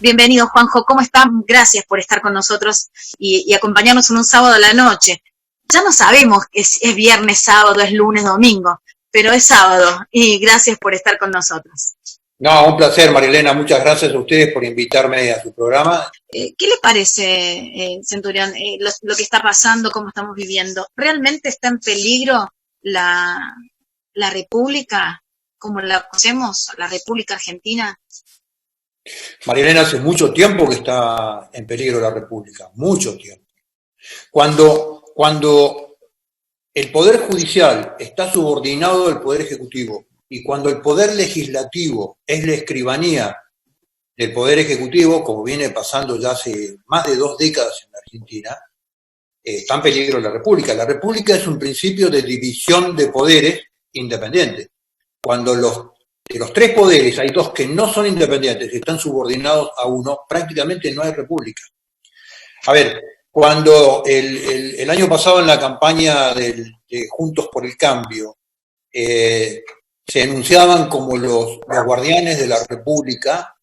Bienvenido, Juanjo. ¿Cómo está? Gracias por estar con nosotros y acompañarnos en un sábado a la noche. Ya no sabemos si es viernes, sábado, es lunes, domingo, pero es sábado y gracias por estar con nosotros. No, un placer, Marilena. Muchas gracias a ustedes por invitarme a su programa. ¿Qué le parece, Centurión, lo que está pasando, cómo estamos viviendo? ¿Realmente está en peligro la República, como la conocemos, la República Argentina? Marilena, hace mucho tiempo que está en peligro la República, mucho tiempo. Cuando el Poder Judicial está subordinado al Poder Ejecutivo y cuando el Poder Legislativo es la escribanía del Poder Ejecutivo, como viene pasando ya hace más de 2 décadas en la Argentina, está en peligro la República. La República es un principio de división de poderes independiente. Cuando de los 3 poderes hay 2 que no son independientes y están subordinados a uno, prácticamente no hay República. A ver, cuando el año pasado en la campaña de Juntos por el Cambio se enunciaban como los guardianes de la República,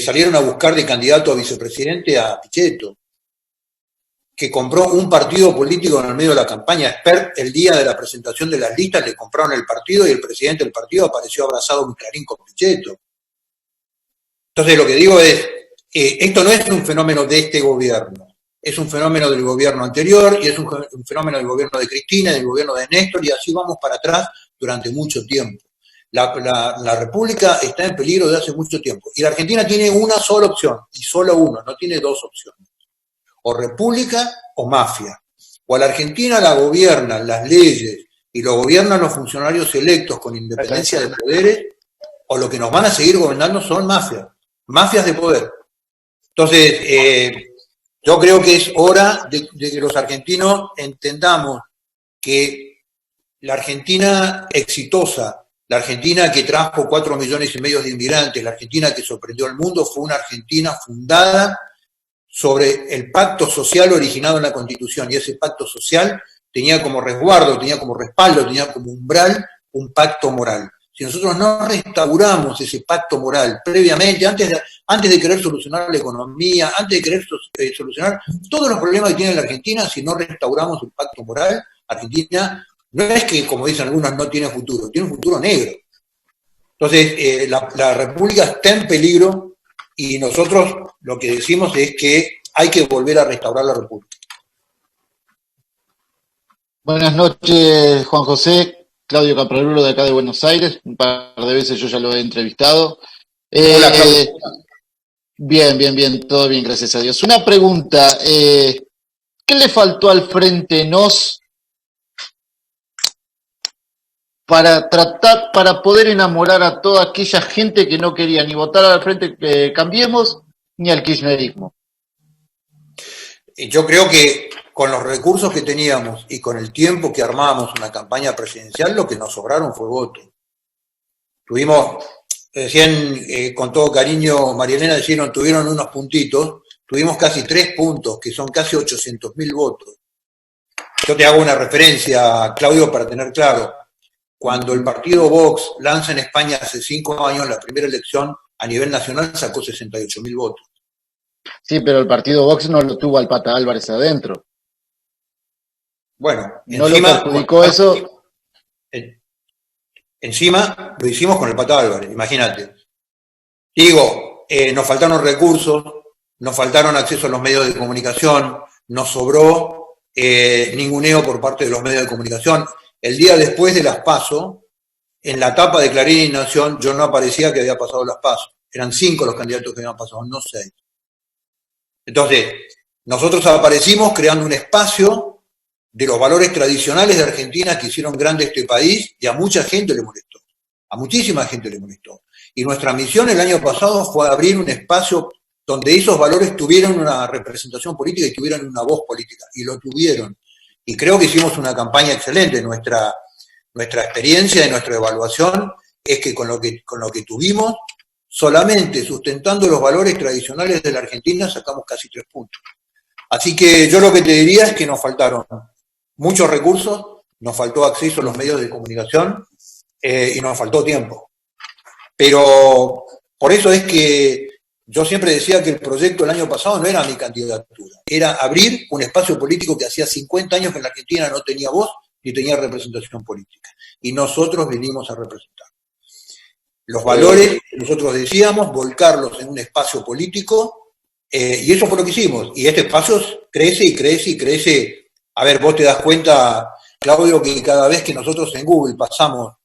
salieron a buscar de candidato a vicepresidente a Pichetto, que compró un partido político en el medio de la campaña. Expert, el día de la presentación de las listas, le compraron el partido y el presidente del partido apareció abrazado en Clarín con Pichetto. Entonces lo que digo es, esto no es un fenómeno de este gobierno, es un fenómeno del gobierno anterior y es un fenómeno del gobierno de Cristina, del gobierno de Néstor, y así vamos para atrás durante mucho tiempo. La República está en peligro desde hace mucho tiempo. Y la Argentina tiene una sola opción, y solo uno, no tiene 2 opciones. O república o mafia. O a la Argentina la gobiernan las leyes y lo gobiernan los funcionarios electos con independencia de poderes, o lo que nos van a seguir gobernando son mafias de poder. Entonces, yo creo que es hora de que los argentinos entendamos que la Argentina exitosa, la Argentina que trajo 4,5 millones de inmigrantes, la Argentina que sorprendió al mundo, fue una Argentina fundada sobre el pacto social originado en la Constitución, y ese pacto social tenía como resguardo, tenía como respaldo, tenía como umbral un pacto moral. Si nosotros no restauramos ese pacto moral previamente, antes de querer solucionar la economía, antes de querer solucionar todos los problemas que tiene la Argentina, si no restauramos el pacto moral, Argentina no es que, como dicen algunos, no tiene futuro, tiene un futuro negro. Entonces, la República está en peligro, y nosotros lo que decimos es que hay que volver a restaurar la República. Buenas noches, Juan José. Claudio Caprarulo, de acá de Buenos Aires. Un par de veces yo ya lo he entrevistado. Hola, Claudio. Bien, todo bien, gracias a Dios. Una pregunta, ¿qué le faltó al Frente Nos para poder enamorar a toda aquella gente que no quería ni votar al Frente Cambiemos ni al kirchnerismo? Yo creo que con los recursos que teníamos y con el tiempo que armábamos una campaña presidencial, lo que nos sobraron fue voto. Recién, con todo cariño, María Elena dijeron, tuvieron unos puntitos, tuvimos casi 3 puntos, que son casi 800.000 votos. Yo te hago una referencia, Claudio, para tener claro. Cuando el partido Vox lanza en España hace 5 años la primera elección a nivel nacional, sacó 68.000 votos. Sí, pero el partido Vox no lo tuvo al Pata Álvarez adentro. Bueno, no encima, lo perjudicó eso. Encima lo hicimos con el Pata Álvarez, imagínate. Digo, nos faltaron recursos, nos faltaron acceso a los medios de comunicación, nos sobró ninguneo por parte de los medios de comunicación. El día después de las PASO, en la tapa de Clarín y Nación, yo no aparecía que había pasado las PASO. Eran 5 los candidatos que habían pasado, no 6. Entonces, nosotros aparecimos creando un espacio de los valores tradicionales de Argentina que hicieron grande este país, y a mucha gente le molestó. A muchísima gente le molestó. Y nuestra misión el año pasado fue abrir un espacio donde esos valores tuvieran una representación política y tuvieran una voz política. Y lo tuvieron. Y creo que hicimos una campaña excelente. Nuestra experiencia y nuestra evaluación es que con lo que tuvimos, solamente sustentando los valores tradicionales de la Argentina, sacamos casi 3 puntos. Así que yo lo que te diría es que nos faltaron muchos recursos, nos faltó acceso a los medios de comunicación y nos faltó tiempo. Pero por eso es que Yo siempre decía que el proyecto del año pasado no era mi candidatura, era abrir un espacio político que hacía 50 años que en la Argentina no tenía voz ni tenía representación política. Y nosotros venimos a representar. Los valores que nosotros decíamos, volcarlos en un espacio político, y eso fue lo que hicimos. Y este espacio crece y crece y crece. A ver, vos te das cuenta, Claudio, que cada vez que nosotros en Google pasamos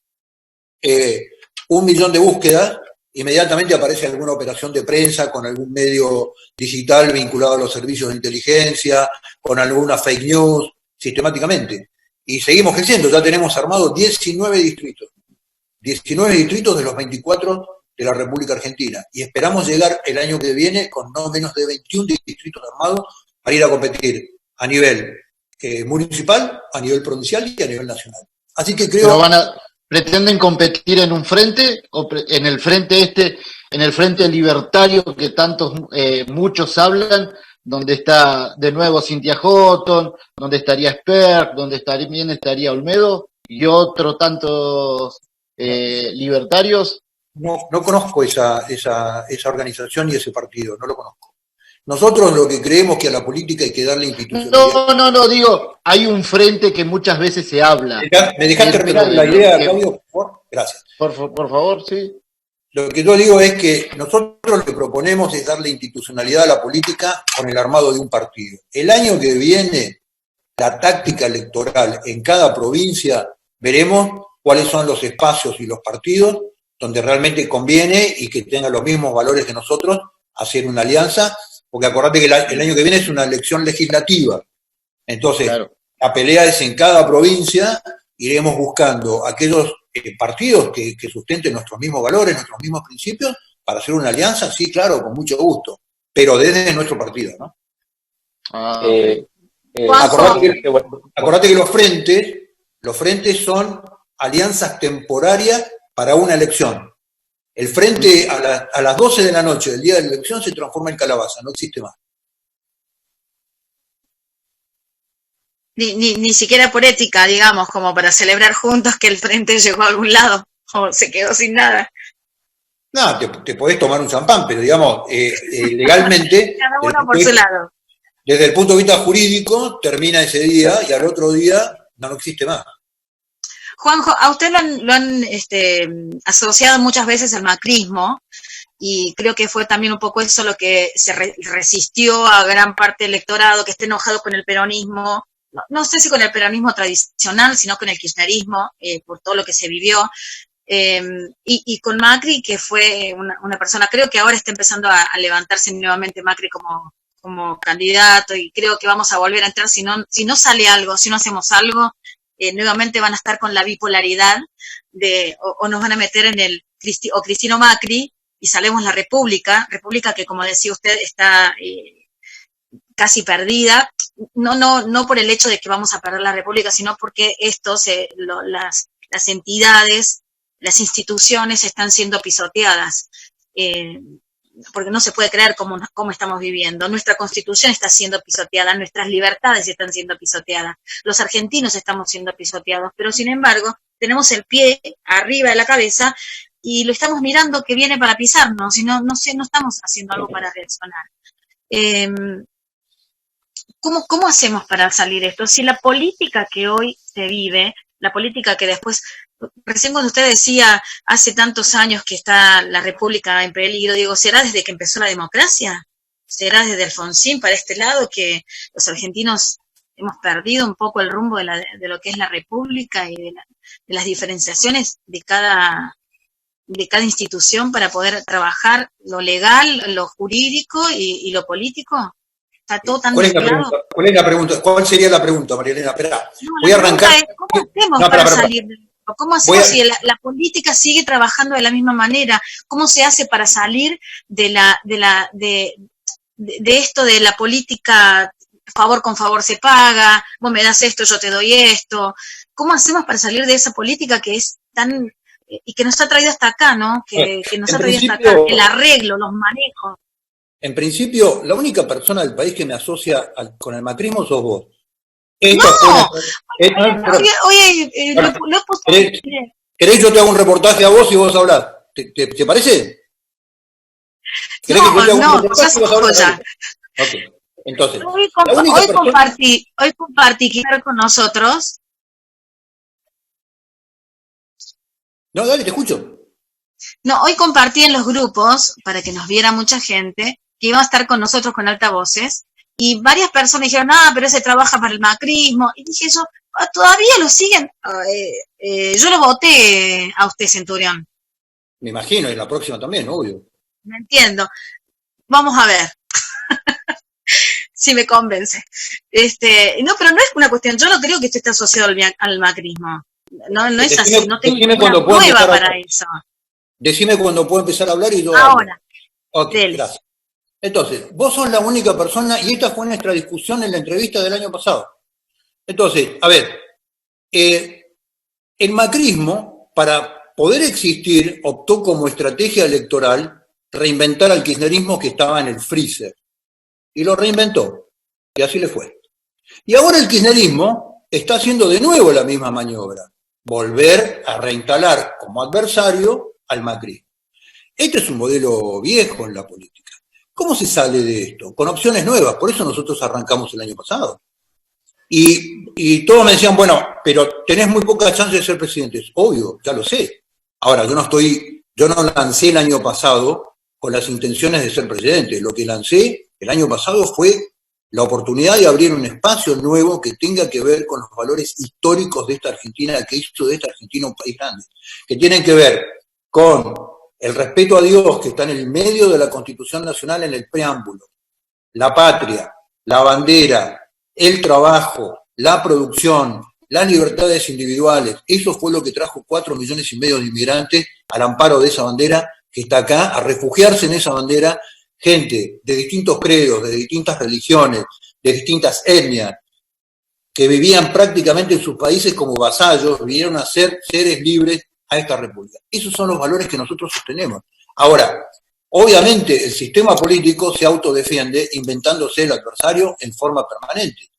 1 millón de búsquedas, inmediatamente aparece alguna operación de prensa con algún medio digital vinculado a los servicios de inteligencia, con alguna fake news, sistemáticamente. Y seguimos creciendo, ya tenemos armados 19 distritos. 19 distritos de los 24 de la República Argentina. Y esperamos llegar el año que viene con no menos de 21 distritos armados para ir a competir a nivel municipal, a nivel provincial y a nivel nacional. Así que creo... ¿Pretenden competir en un frente o en el frente en el frente libertario que muchos hablan, donde está de nuevo Cynthia Houghton, donde estaría Spert, donde también estaría Olmedo y otros tantos libertarios? No conozco esa organización y ese partido, no lo conozco. Nosotros lo que creemos que a la política hay que darle institucionalidad. No, digo, hay un frente que muchas veces se habla. ¿Me dejás terminar la idea, Claudio, por favor? Gracias. Por favor, sí. Lo que yo digo es que nosotros lo que proponemos es darle institucionalidad a la política con el armado de un partido. El año que viene, la táctica electoral en cada provincia, veremos cuáles son los espacios y los partidos donde realmente conviene y que tengan los mismos valores que nosotros hacer una alianza, porque acordate que el año que viene es una elección legislativa. Entonces, claro, la pelea es en cada provincia, iremos buscando aquellos partidos que sustenten nuestros mismos valores, nuestros mismos principios, para hacer una alianza, sí, claro, con mucho gusto, pero desde nuestro partido, ¿no? Acordate que los frentes son alianzas temporarias para una elección. El frente a las 12 de la noche del día de la elección se transforma en calabaza, no existe más. Ni siquiera por ética, digamos, como para celebrar juntos que el frente llegó a algún lado o se quedó sin nada. No, te podés tomar un champán, pero digamos, legalmente... Cada uno por su lado. Desde el punto de vista jurídico, termina ese día y al otro día no existe más. Juanjo, a usted lo han asociado muchas veces al macrismo y creo que fue también un poco eso lo que se resistió a gran parte del electorado que esté enojado con el peronismo, no sé si con el peronismo tradicional, sino con el kirchnerismo, por todo lo que se vivió, y con Macri, que fue una persona, creo que ahora está empezando a levantarse nuevamente Macri como candidato y creo que vamos a volver a entrar si no sale algo, si no hacemos algo. Nuevamente van a estar con la bipolaridad o nos van a meter en el Cristino Macri y salemos la República que como decía usted está casi perdida, no por el hecho de que vamos a perder la República, sino porque las entidades, las instituciones están siendo pisoteadas. Porque no se puede creer cómo estamos viviendo. Nuestra Constitución está siendo pisoteada, nuestras libertades están siendo pisoteadas, los argentinos estamos siendo pisoteados, pero sin embargo tenemos el pie arriba de la cabeza y lo estamos mirando que viene para pisarnos y no estamos haciendo algo para reaccionar. ¿Cómo hacemos para salir de esto? Si la política que hoy se vive, la política que después... Recién cuando usted decía, hace tantos años que está la República en peligro, digo, ¿será desde que empezó la democracia? ¿Será desde Alfonsín para este lado que los argentinos hemos perdido un poco el rumbo de lo que es la República y de las diferenciaciones de cada institución para poder trabajar lo legal, lo jurídico y lo político? ¿Está todo tan mezclado? ¿Cuál es la pregunta? ¿Cuál sería la pregunta, María Elena? Espera, voy a arrancar. ¿Cómo hacemos para salir de esto? ¿Cómo hacemos si la política sigue trabajando de la misma manera? ¿Cómo se hace para salir de esto de la política favor con favor se paga, vos me das esto, yo te doy esto? ¿Cómo hacemos para salir de esa política que es tan y que nos ha traído hasta acá, ¿no? Que nos ha traído hasta acá, el arreglo, los manejos. En principio, la única persona del país que me asocia con el macrismo sos vos. ¿Querés yo te hago un reportaje a vos y vos hablás? ¿Te parece? ¿Querés que cuente No, algún ya estuvo ya. Ok. Entonces, Hoy, la única persona... compartí que estar con nosotros. No, dale, te escucho. No, hoy compartí en los grupos, para que nos viera mucha gente, que iba a estar con nosotros con altavoces, y varias personas dijeron, pero ese trabaja para el macrismo, y dije yo, ¿todavía lo siguen? Yo lo voté a usted, Centurión. Me imagino, y la próxima también, obvio. Me entiendo. Vamos a ver. Si me convence. No, pero no es una cuestión, yo no creo que esto esté asociado al macrismo. No es así, no tengo ninguna prueba para eso. Decime cuando puedo empezar a hablar y yo ahora. Ok, gracias. Entonces, vos sos la única persona, y esta fue nuestra discusión en la entrevista del año pasado. Entonces, a ver, el macrismo, para poder existir, optó como estrategia electoral reinventar al kirchnerismo que estaba en el freezer. Y lo reinventó. Y así le fue. Y ahora el kirchnerismo está haciendo de nuevo la misma maniobra. Volver a reinstalar como adversario al macrismo. Este es un modelo viejo en la política. ¿Cómo se sale de esto? Con opciones nuevas. Por eso nosotros arrancamos el año pasado. Y todos me decían, bueno, pero tenés muy poca chance de ser presidente. Obvio, ya lo sé. Ahora, yo no lancé el año pasado con las intenciones de ser presidente. Lo que lancé el año pasado fue la oportunidad de abrir un espacio nuevo que tenga que ver con los valores históricos de esta Argentina, que hizo de esta Argentina un país grande, que tienen que ver con el respeto a Dios, que está en el medio de la Constitución Nacional en el preámbulo, la patria, la bandera, el trabajo, la producción, las libertades individuales. Eso fue lo que trajo 4,5 millones de inmigrantes al amparo de esa bandera, que está acá, a refugiarse en esa bandera, gente de distintos credos, de distintas religiones, de distintas etnias, que vivían prácticamente en sus países como vasallos, vinieron a ser seres libres a esta república. Esos son los valores que nosotros sostenemos. Ahora, obviamente el sistema político se autodefiende inventándose el adversario en forma permanente.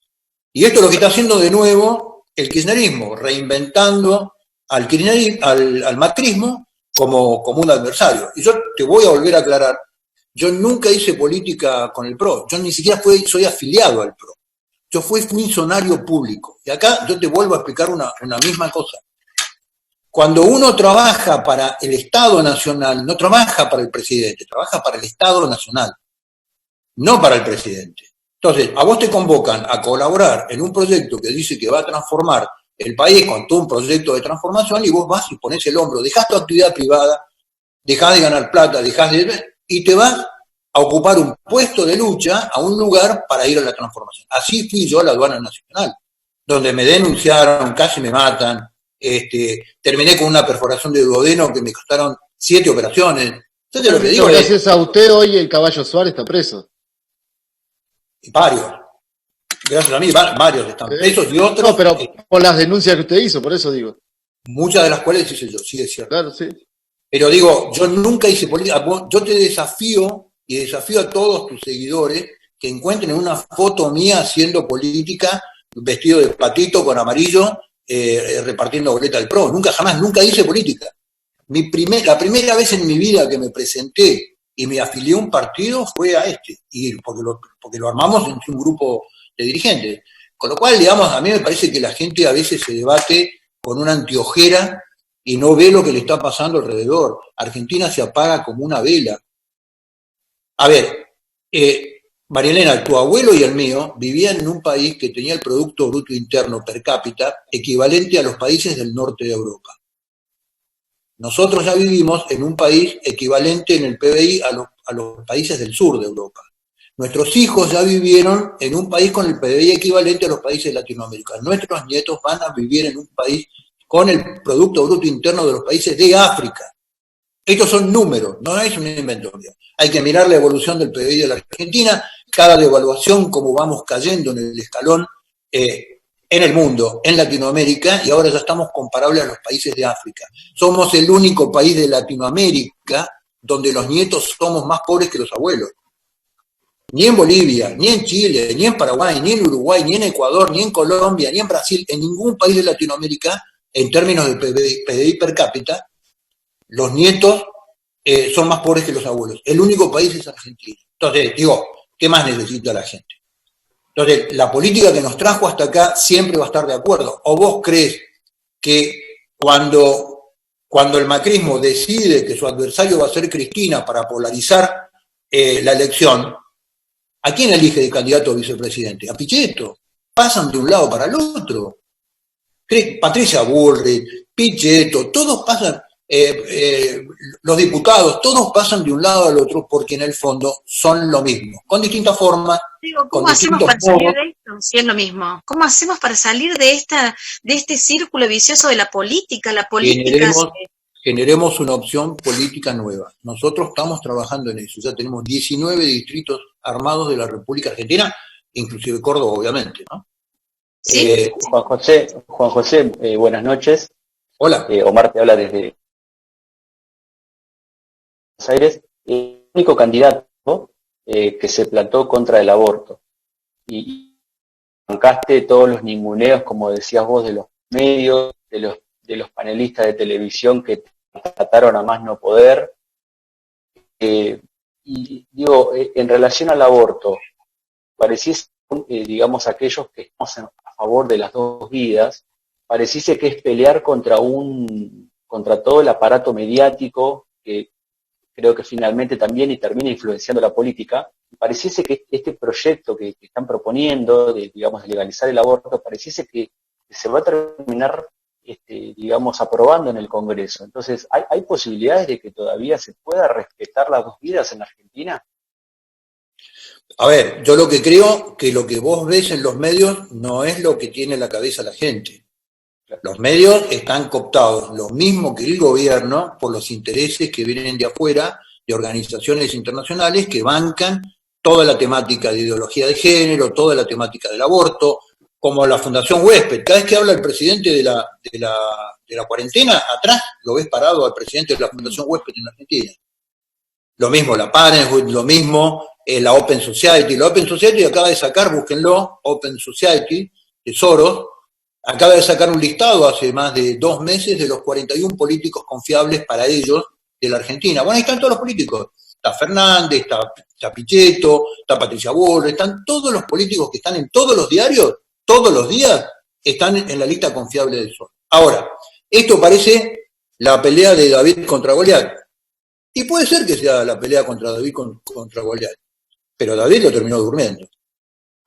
Y esto es lo que está haciendo de nuevo el kirchnerismo, reinventando al macrismo como un adversario. Y yo te voy a volver a aclarar, yo nunca hice política con el PRO, yo ni siquiera soy afiliado al PRO. Yo fui funcionario público. Y acá yo te vuelvo a explicar una misma cosa. Cuando uno trabaja para el Estado Nacional, no trabaja para el presidente, trabaja para el Estado Nacional, no para el presidente. Entonces, a vos te convocan a colaborar en un proyecto que dice que va a transformar el país con todo un proyecto de transformación, y vos vas y ponés el hombro, dejás tu actividad privada, dejás de ganar plata, y te vas a ocupar un puesto de lucha a un lugar para ir a la transformación. Así fui yo a la Aduana Nacional, donde me denunciaron, casi me matan, terminé con una perforación de duodeno que me costaron 7 operaciones. Entonces, lo que digo gracias a usted hoy el Caballo Suárez está preso. Varios. Gracias a mí, varios están presos y otros... No, pero por las denuncias que usted hizo, por eso digo. Muchas de las cuales hice yo, sí es cierto. Claro, sí. Pero digo, yo nunca hice política. Yo te desafío, y desafío a todos tus seguidores, que encuentren una foto mía haciendo política, vestido de patito con amarillo, repartiendo boleta al PRO. Nunca hice política. La primera vez en mi vida que me presenté y me afilié a un partido fue a y porque lo armamos entre un grupo de dirigentes. Con lo cual, digamos, a mí me parece que la gente a veces se debate con una anteojera y no ve lo que le está pasando alrededor. Argentina se apaga como una vela. A ver, María Elena, tu abuelo y el mío vivían en un país que tenía el Producto Bruto Interno per cápita equivalente a los países del norte de Europa. Nosotros ya vivimos en un país equivalente en el PBI a los países del sur de Europa. Nuestros hijos ya vivieron en un país con el PBI equivalente a los países de Latinoamérica. Nuestros nietos van a vivir en un país con el Producto Bruto Interno de los países de África. Estos son números, no es un inventario. Hay que mirar la evolución del PBI de la Argentina, cada devaluación, cómo vamos cayendo en el escalón en el mundo, en Latinoamérica, y ahora ya estamos comparables a los países de África. Somos el único país de Latinoamérica donde los nietos somos más pobres que los abuelos. Ni en Bolivia, ni en Chile, ni en Paraguay, ni en Uruguay, ni en Ecuador, ni en Colombia, ni en Brasil, en ningún país de Latinoamérica, en términos de PBI per cápita, los nietos son más pobres que los abuelos. El único país es Argentina. Entonces, digo, ¿qué más necesita la gente? Entonces, la política que nos trajo hasta acá siempre va a estar de acuerdo. ¿O vos crees que cuando el macrismo decide que su adversario va a ser Cristina para polarizar la elección, ¿a quién elige de candidato a vicepresidente? A Pichetto. Pasan de un lado para el otro. Patricia Bullrich, Pichetto, todos pasan, los diputados, todos pasan de un lado al otro porque en el fondo son lo mismo, con distintas formas. Digo, ¿cómo hacemos para salir de esto si es lo mismo? ¿Cómo hacemos para salir de este círculo vicioso de la política? La política generemos una opción política nueva. Nosotros estamos trabajando en eso. Ya tenemos 19 distritos armados de la República Argentina, inclusive Córdoba, obviamente, ¿no? ¿Sí? Juan José, buenas noches. Hola. Omar te habla desde Buenos Aires. El único candidato que se plantó contra el aborto. Y bancaste todos los ninguneos, como decías vos, de los medios, de los panelistas de televisión que trataron a más no poder. Y digo, en relación al aborto, pareciese, digamos, aquellos que estamos a favor de las dos vidas, pareciese que es pelear contra todo el aparato mediático que creo que finalmente también y termina influenciando la política. Pareciese que este proyecto que están proponiendo, de legalizar el aborto, pareciese que se va a terminar, digamos, aprobando en el Congreso. Entonces, ¿hay posibilidades de que todavía se pueda respetar las dos vidas en Argentina? A ver, yo lo que creo que lo que vos ves en los medios no es lo que tiene en la cabeza la gente. Los medios están cooptados, lo mismo que el gobierno, por los intereses que vienen de afuera, de organizaciones internacionales que bancan toda la temática de ideología de género, toda la temática del aborto, como la Fundación Huésped. Cada vez que habla el presidente de la cuarentena, atrás lo ves parado al presidente de la Fundación Huésped en Argentina. Lo mismo la Parenthood, lo mismo la Open Society. La Open Society acaba de sacar, búsquenlo, Open Society, de Soros, acaba de sacar un listado hace más de 2 meses de los 41 políticos confiables para ellos de la Argentina. Bueno, ahí están todos los políticos. Está Fernández, está Pichetto, está Patricia Bullrich, están todos los políticos que están en todos los diarios, todos los días, están en la lista confiable del Sol. Ahora, esto parece la pelea de David contra Goliat. Y puede ser que sea la pelea contra David contra Goliat, pero David lo terminó durmiendo.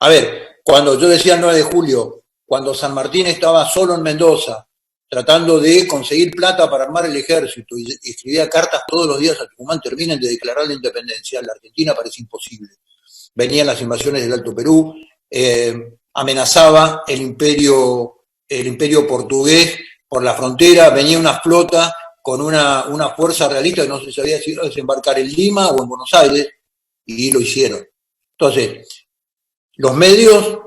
A ver, cuando yo decía el 9 de julio, cuando San Martín estaba solo en Mendoza, tratando de conseguir plata para armar el ejército y escribía cartas todos los días a Tucumán, terminen de declarar la independencia, la Argentina parece imposible. Venían las invasiones del Alto Perú, amenazaba el imperio portugués por la frontera, venía una flota con una fuerza realista que no se sabía si iba a desembarcar en Lima o en Buenos Aires, y lo hicieron. Entonces, los medios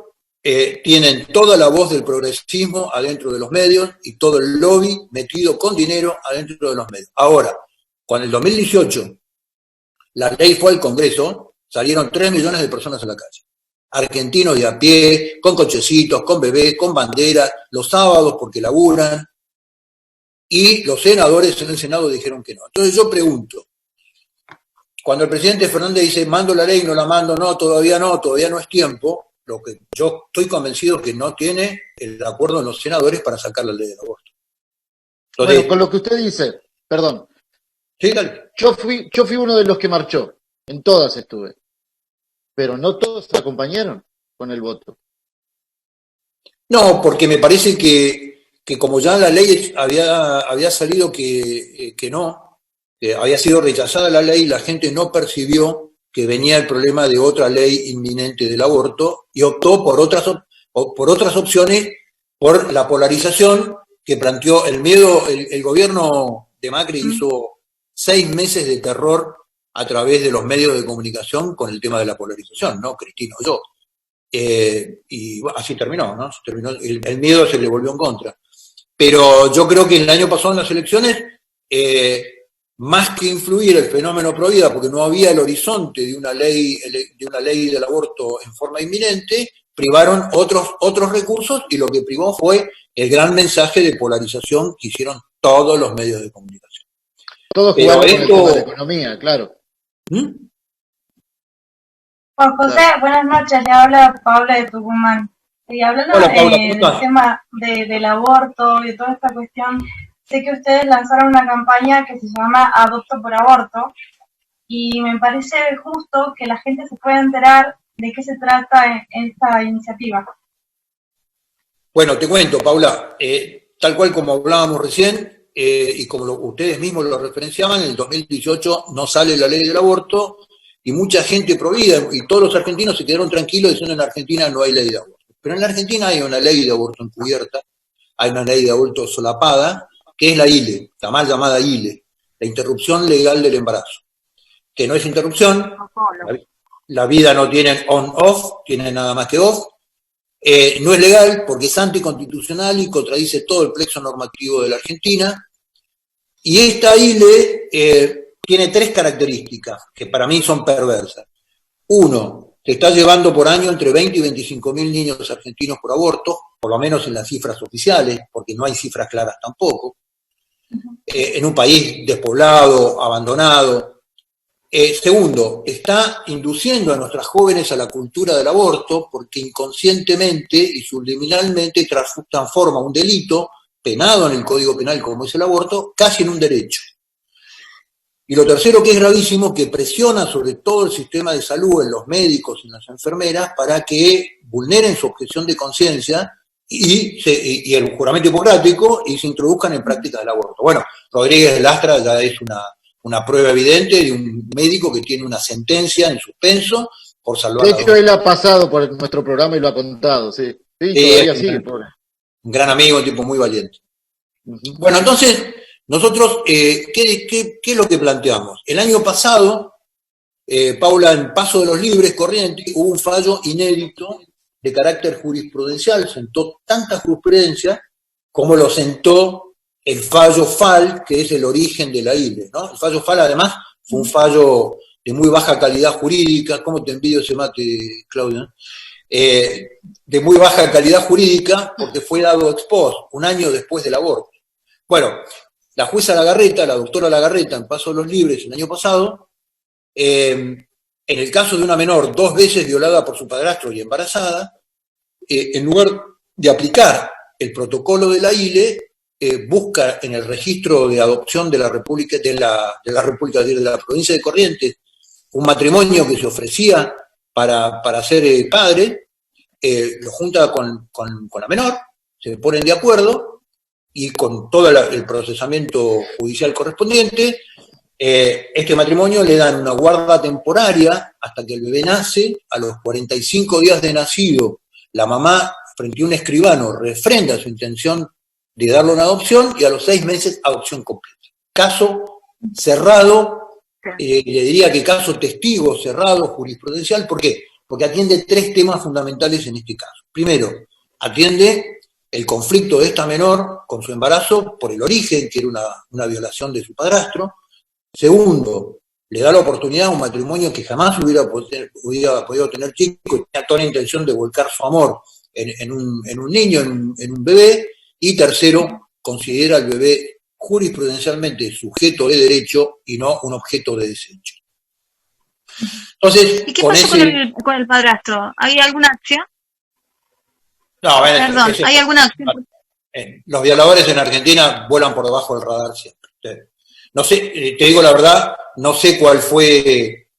tienen toda la voz del progresismo adentro de los medios y todo el lobby metido con dinero adentro de los medios. Ahora, cuando en el 2018 la ley fue al Congreso, salieron 3 millones de personas a la calle. Argentinos de a pie, con cochecitos, con bebés, con banderas, los sábados porque laburan, y los senadores en el Senado dijeron que no. Entonces yo pregunto, cuando el presidente Fernández dice, mando la ley, no la mando, no, todavía no es tiempo, lo que yo estoy convencido que no tiene el acuerdo de los senadores para sacar la ley del aborto. Entonces, bueno, con lo que usted dice, perdón, sí, dale. yo fui uno de los que marchó, en todas estuve, pero no todos acompañaron con el voto. No, porque me parece que como ya la ley había salido que no, que había sido rechazada la ley, la gente no percibió que venía el problema de otra ley inminente del aborto y optó por otras opciones, por la polarización que planteó el miedo. El gobierno de Macri hizo 6 meses de terror a través de los medios de comunicación con el tema de la polarización, ¿no? Cristina o yo. Y así terminó, ¿no? El miedo se le volvió en contra. Pero yo creo que el año pasado en las elecciones, más que influir el fenómeno pro vida, porque no había el horizonte de una ley del aborto en forma inminente, privaron otros recursos y lo que privó fue el gran mensaje de polarización que hicieron todos los medios de comunicación. Todo Pero jugando con el tema de la esto... economía, claro. ¿Mm? Juan José, buenas noches, le habla Paula de Tucumán. Y hablando Hola Paula, ¿cómo del estás? tema del aborto y de toda esta cuestión, sé que ustedes lanzaron una campaña que se llama Adopto por Aborto, y me parece justo que la gente se pueda enterar de qué se trata en esta iniciativa. Bueno, te cuento, Paula, tal cual como hablábamos recién, y como ustedes mismos lo referenciaban, en el 2018 no sale la ley del aborto y mucha gente provida, y todos los argentinos se quedaron tranquilos diciendo en Argentina no hay ley de aborto. Pero en la Argentina hay una ley de aborto encubierta, hay una ley de aborto solapada, que es la ILE, la mal llamada ILE, la interrupción legal del embarazo, que no es interrupción, la vida no tiene on-off, tiene nada más que off. No es legal porque es anticonstitucional y contradice todo el plexo normativo de la Argentina. Y esta ILE tiene tres características que para mí son perversas. Uno, te está llevando por año entre 20 y 25 mil niños argentinos por aborto, por lo menos en las cifras oficiales, porque no hay cifras claras tampoco. En un país despoblado, abandonado. Segundo, está induciendo a nuestras jóvenes a la cultura del aborto porque inconscientemente y subliminalmente transforma un delito penado en el Código Penal como es el aborto, casi en un derecho. Y lo tercero, que es gravísimo, que presiona sobre todo el sistema de salud, en los médicos y en las enfermeras, para que vulneren su objeción de conciencia y el juramento hipocrático y se introduzcan en prácticas del aborto. Bueno, Rodríguez de Lastra ya es una prueba evidente de un médico que tiene una sentencia en suspenso por salvar a De hecho, él ha pasado por nuestro programa y lo ha contado, sí. Sí, todavía sigue. Un gran amigo, un tipo muy valiente. Uh-huh. Bueno, entonces, nosotros, ¿qué es lo que planteamos? El año pasado, Paula, en Paso de los Libres, Corrientes, hubo un fallo inédito de carácter jurisprudencial, sentó tanta jurisprudencia como lo sentó el fallo FAL, que es el origen de la ILE, ¿no? El fallo FAL, además, fue un fallo de muy baja calidad jurídica. ¿Cómo te envidio ese mate, Claudia? De muy baja calidad jurídica, porque fue dado ex post, un año después del aborto. Bueno, la jueza Lagarreta, la doctora Lagarreta, en Paso de los Libres, el año pasado, en el caso de una menor 2 veces violada por su padrastro y embarazada, en lugar de aplicar el protocolo de la ILE, busca en el registro de adopción de la República, de la provincia de Corrientes, un matrimonio que se ofrecía para ser padre, lo junta con la menor, se ponen de acuerdo y con todo el procesamiento judicial correspondiente, este matrimonio le dan una guarda temporaria hasta que el bebé nace. A los 45 días de nacido, la mamá, frente a un escribano, refrenda su intención de darle una adopción y a los 6 meses adopción completa. Caso cerrado, le diría que caso testigo cerrado, jurisprudencial. ¿Por qué? Porque atiende 3 temas fundamentales en este caso. Primero, atiende el conflicto de esta menor con su embarazo por el origen, que era una violación de su padrastro. Segundo, le da la oportunidad a un matrimonio que jamás hubiera podido tener chicos, tenía toda la intención de volcar su amor en un niño, en un bebé. Y tercero, considera al bebé jurisprudencialmente sujeto de derecho y no un objeto de desecho. Entonces, ¿y qué pasó con el padrastro? ¿Hay alguna acción? No, perdón, ¿hay alguna acción? Los violadores en Argentina vuelan por debajo del radar siempre. No sé, te digo la verdad, no sé cuál fue,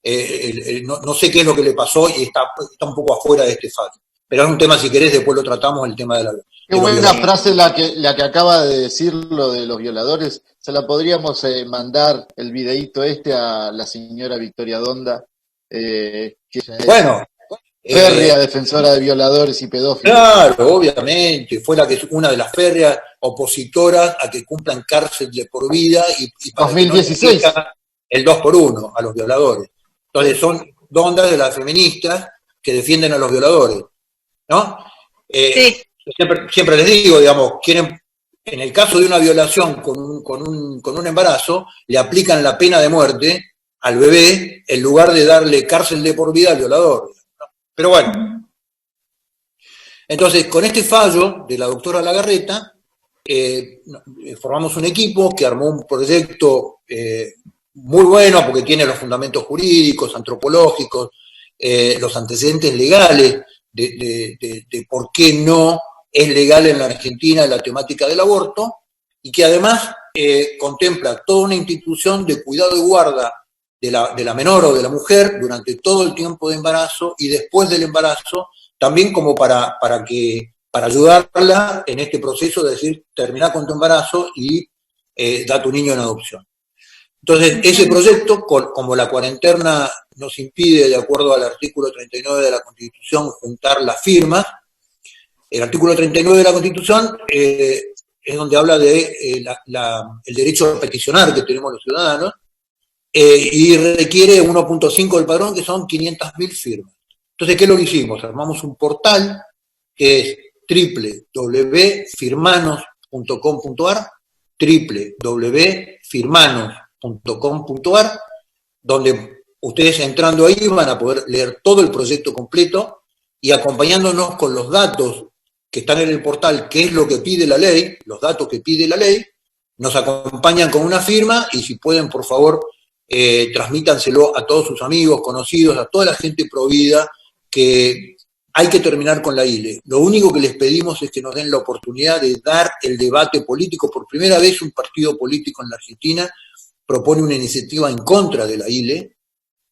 no sé qué es lo que le pasó y está un poco afuera de este fallo. Pero es un tema, si querés, después lo tratamos, el tema de la... Qué buena frase la que acaba de decir lo de los violadores. Se la podríamos mandar el videíto a la señora Victoria Donda, que bueno, férrea defensora de violadores y pedófilos. Claro, obviamente, fue una de las férreas opositoras a que cumplan cárcel de por vida y para 2016. Que no el 2x1 a los violadores. Entonces son Dondas de las feministas que defienden a los violadores, ¿no? Sí. Siempre les digo, digamos, quieren, en el caso de una violación con un embarazo, le aplican la pena de muerte al bebé en lugar de darle cárcel de por vida al violador, ¿no? Pero bueno, entonces con este fallo de la doctora Lagarreta, formamos un equipo que armó un proyecto muy bueno porque tiene los fundamentos jurídicos, antropológicos, los antecedentes legales de por qué no es legal en la Argentina la temática del aborto, y que además contempla toda una institución de cuidado y guarda de la menor o de la mujer durante todo el tiempo de embarazo y después del embarazo, también como para ayudarla en este proceso de decir, termina con tu embarazo y da tu niño en adopción. Entonces, ese proyecto, como la cuarentena nos impide, de acuerdo al artículo 39 de la Constitución, juntar las firmas, el artículo 39 de la Constitución es donde habla de el derecho a peticionar que tenemos los ciudadanos, y requiere 1.5 del padrón, que son 500.000 firmas. Entonces, ¿qué es lo que hicimos? Armamos un portal que es www.firmanos.com.ar, www.firmanos.com.ar, donde ustedes entrando ahí van a poder leer todo el proyecto completo y acompañándonos con los datos que están en el portal, que es lo que pide la ley, los datos que pide la ley, nos acompañan con una firma y si pueden, por favor, transmítanselo a todos sus amigos, conocidos, a toda la gente provida, que hay que terminar con la ILE. Lo único que les pedimos es que nos den la oportunidad de dar el debate político. Por primera vez un partido político en la Argentina propone una iniciativa en contra de la ILE.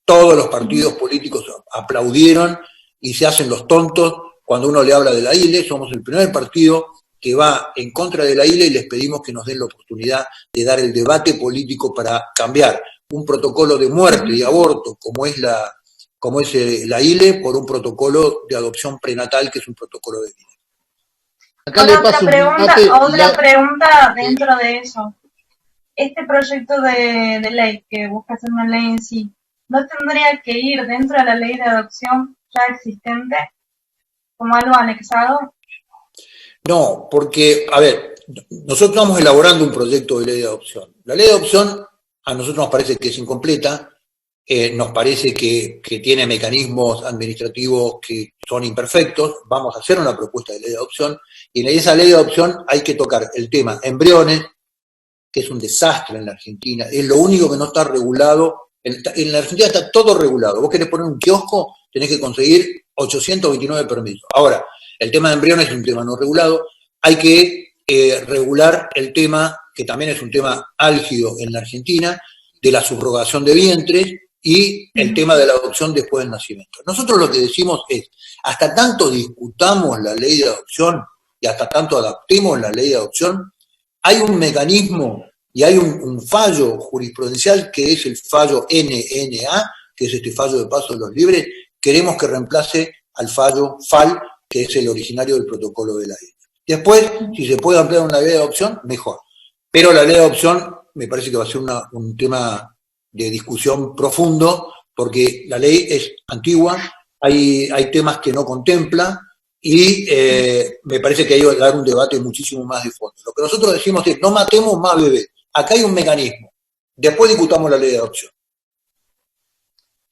Todos los partidos políticos aplaudieron y se hacen los tontos cuando uno le habla de la ILE. Somos el primer partido que va en contra de la ILE y les pedimos que nos den la oportunidad de dar el debate político para cambiar un protocolo de muerte y aborto como es la ILE por un protocolo de adopción prenatal que es un protocolo de vida. Acá le paso otra pregunta dentro de eso. Este proyecto de ley que busca hacer una ley en sí, ¿no tendría que ir dentro de la ley de adopción ya existente como algo anexado? No, porque, a ver, nosotros estamos elaborando un proyecto de ley de adopción. La ley de adopción a nosotros nos parece que es incompleta, nos parece que tiene mecanismos administrativos que son imperfectos. Vamos a hacer una propuesta de ley de adopción y en esa ley de adopción hay que tocar el tema embriones, que es un desastre en la Argentina, es lo único que no está regulado. En la Argentina está todo regulado. Vos querés poner un kiosco, tenés que conseguir 829 permisos. Ahora, el tema de embriones es un tema no regulado. Hay que regular el tema, que también es un tema álgido en la Argentina, de la subrogación de vientres y el tema de la adopción después del nacimiento. Nosotros lo que decimos es, hasta tanto discutamos la ley de adopción y hasta tanto adaptemos la ley de adopción, hay un mecanismo y hay un fallo jurisprudencial que es el fallo NNA, que es este fallo de paso de los libres. Queremos que reemplace al fallo FAL, que es el originario del protocolo de la ley. Después, si se puede ampliar una ley de adopción, mejor. Pero la ley de adopción me parece que va a ser un tema de discusión profundo, porque la ley es antigua, hay temas que no contempla, y me parece que hay que dar un debate muchísimo más de fondo. Lo que nosotros decimos es, no matemos más bebés. Acá hay un mecanismo. Después discutamos la ley de adopción.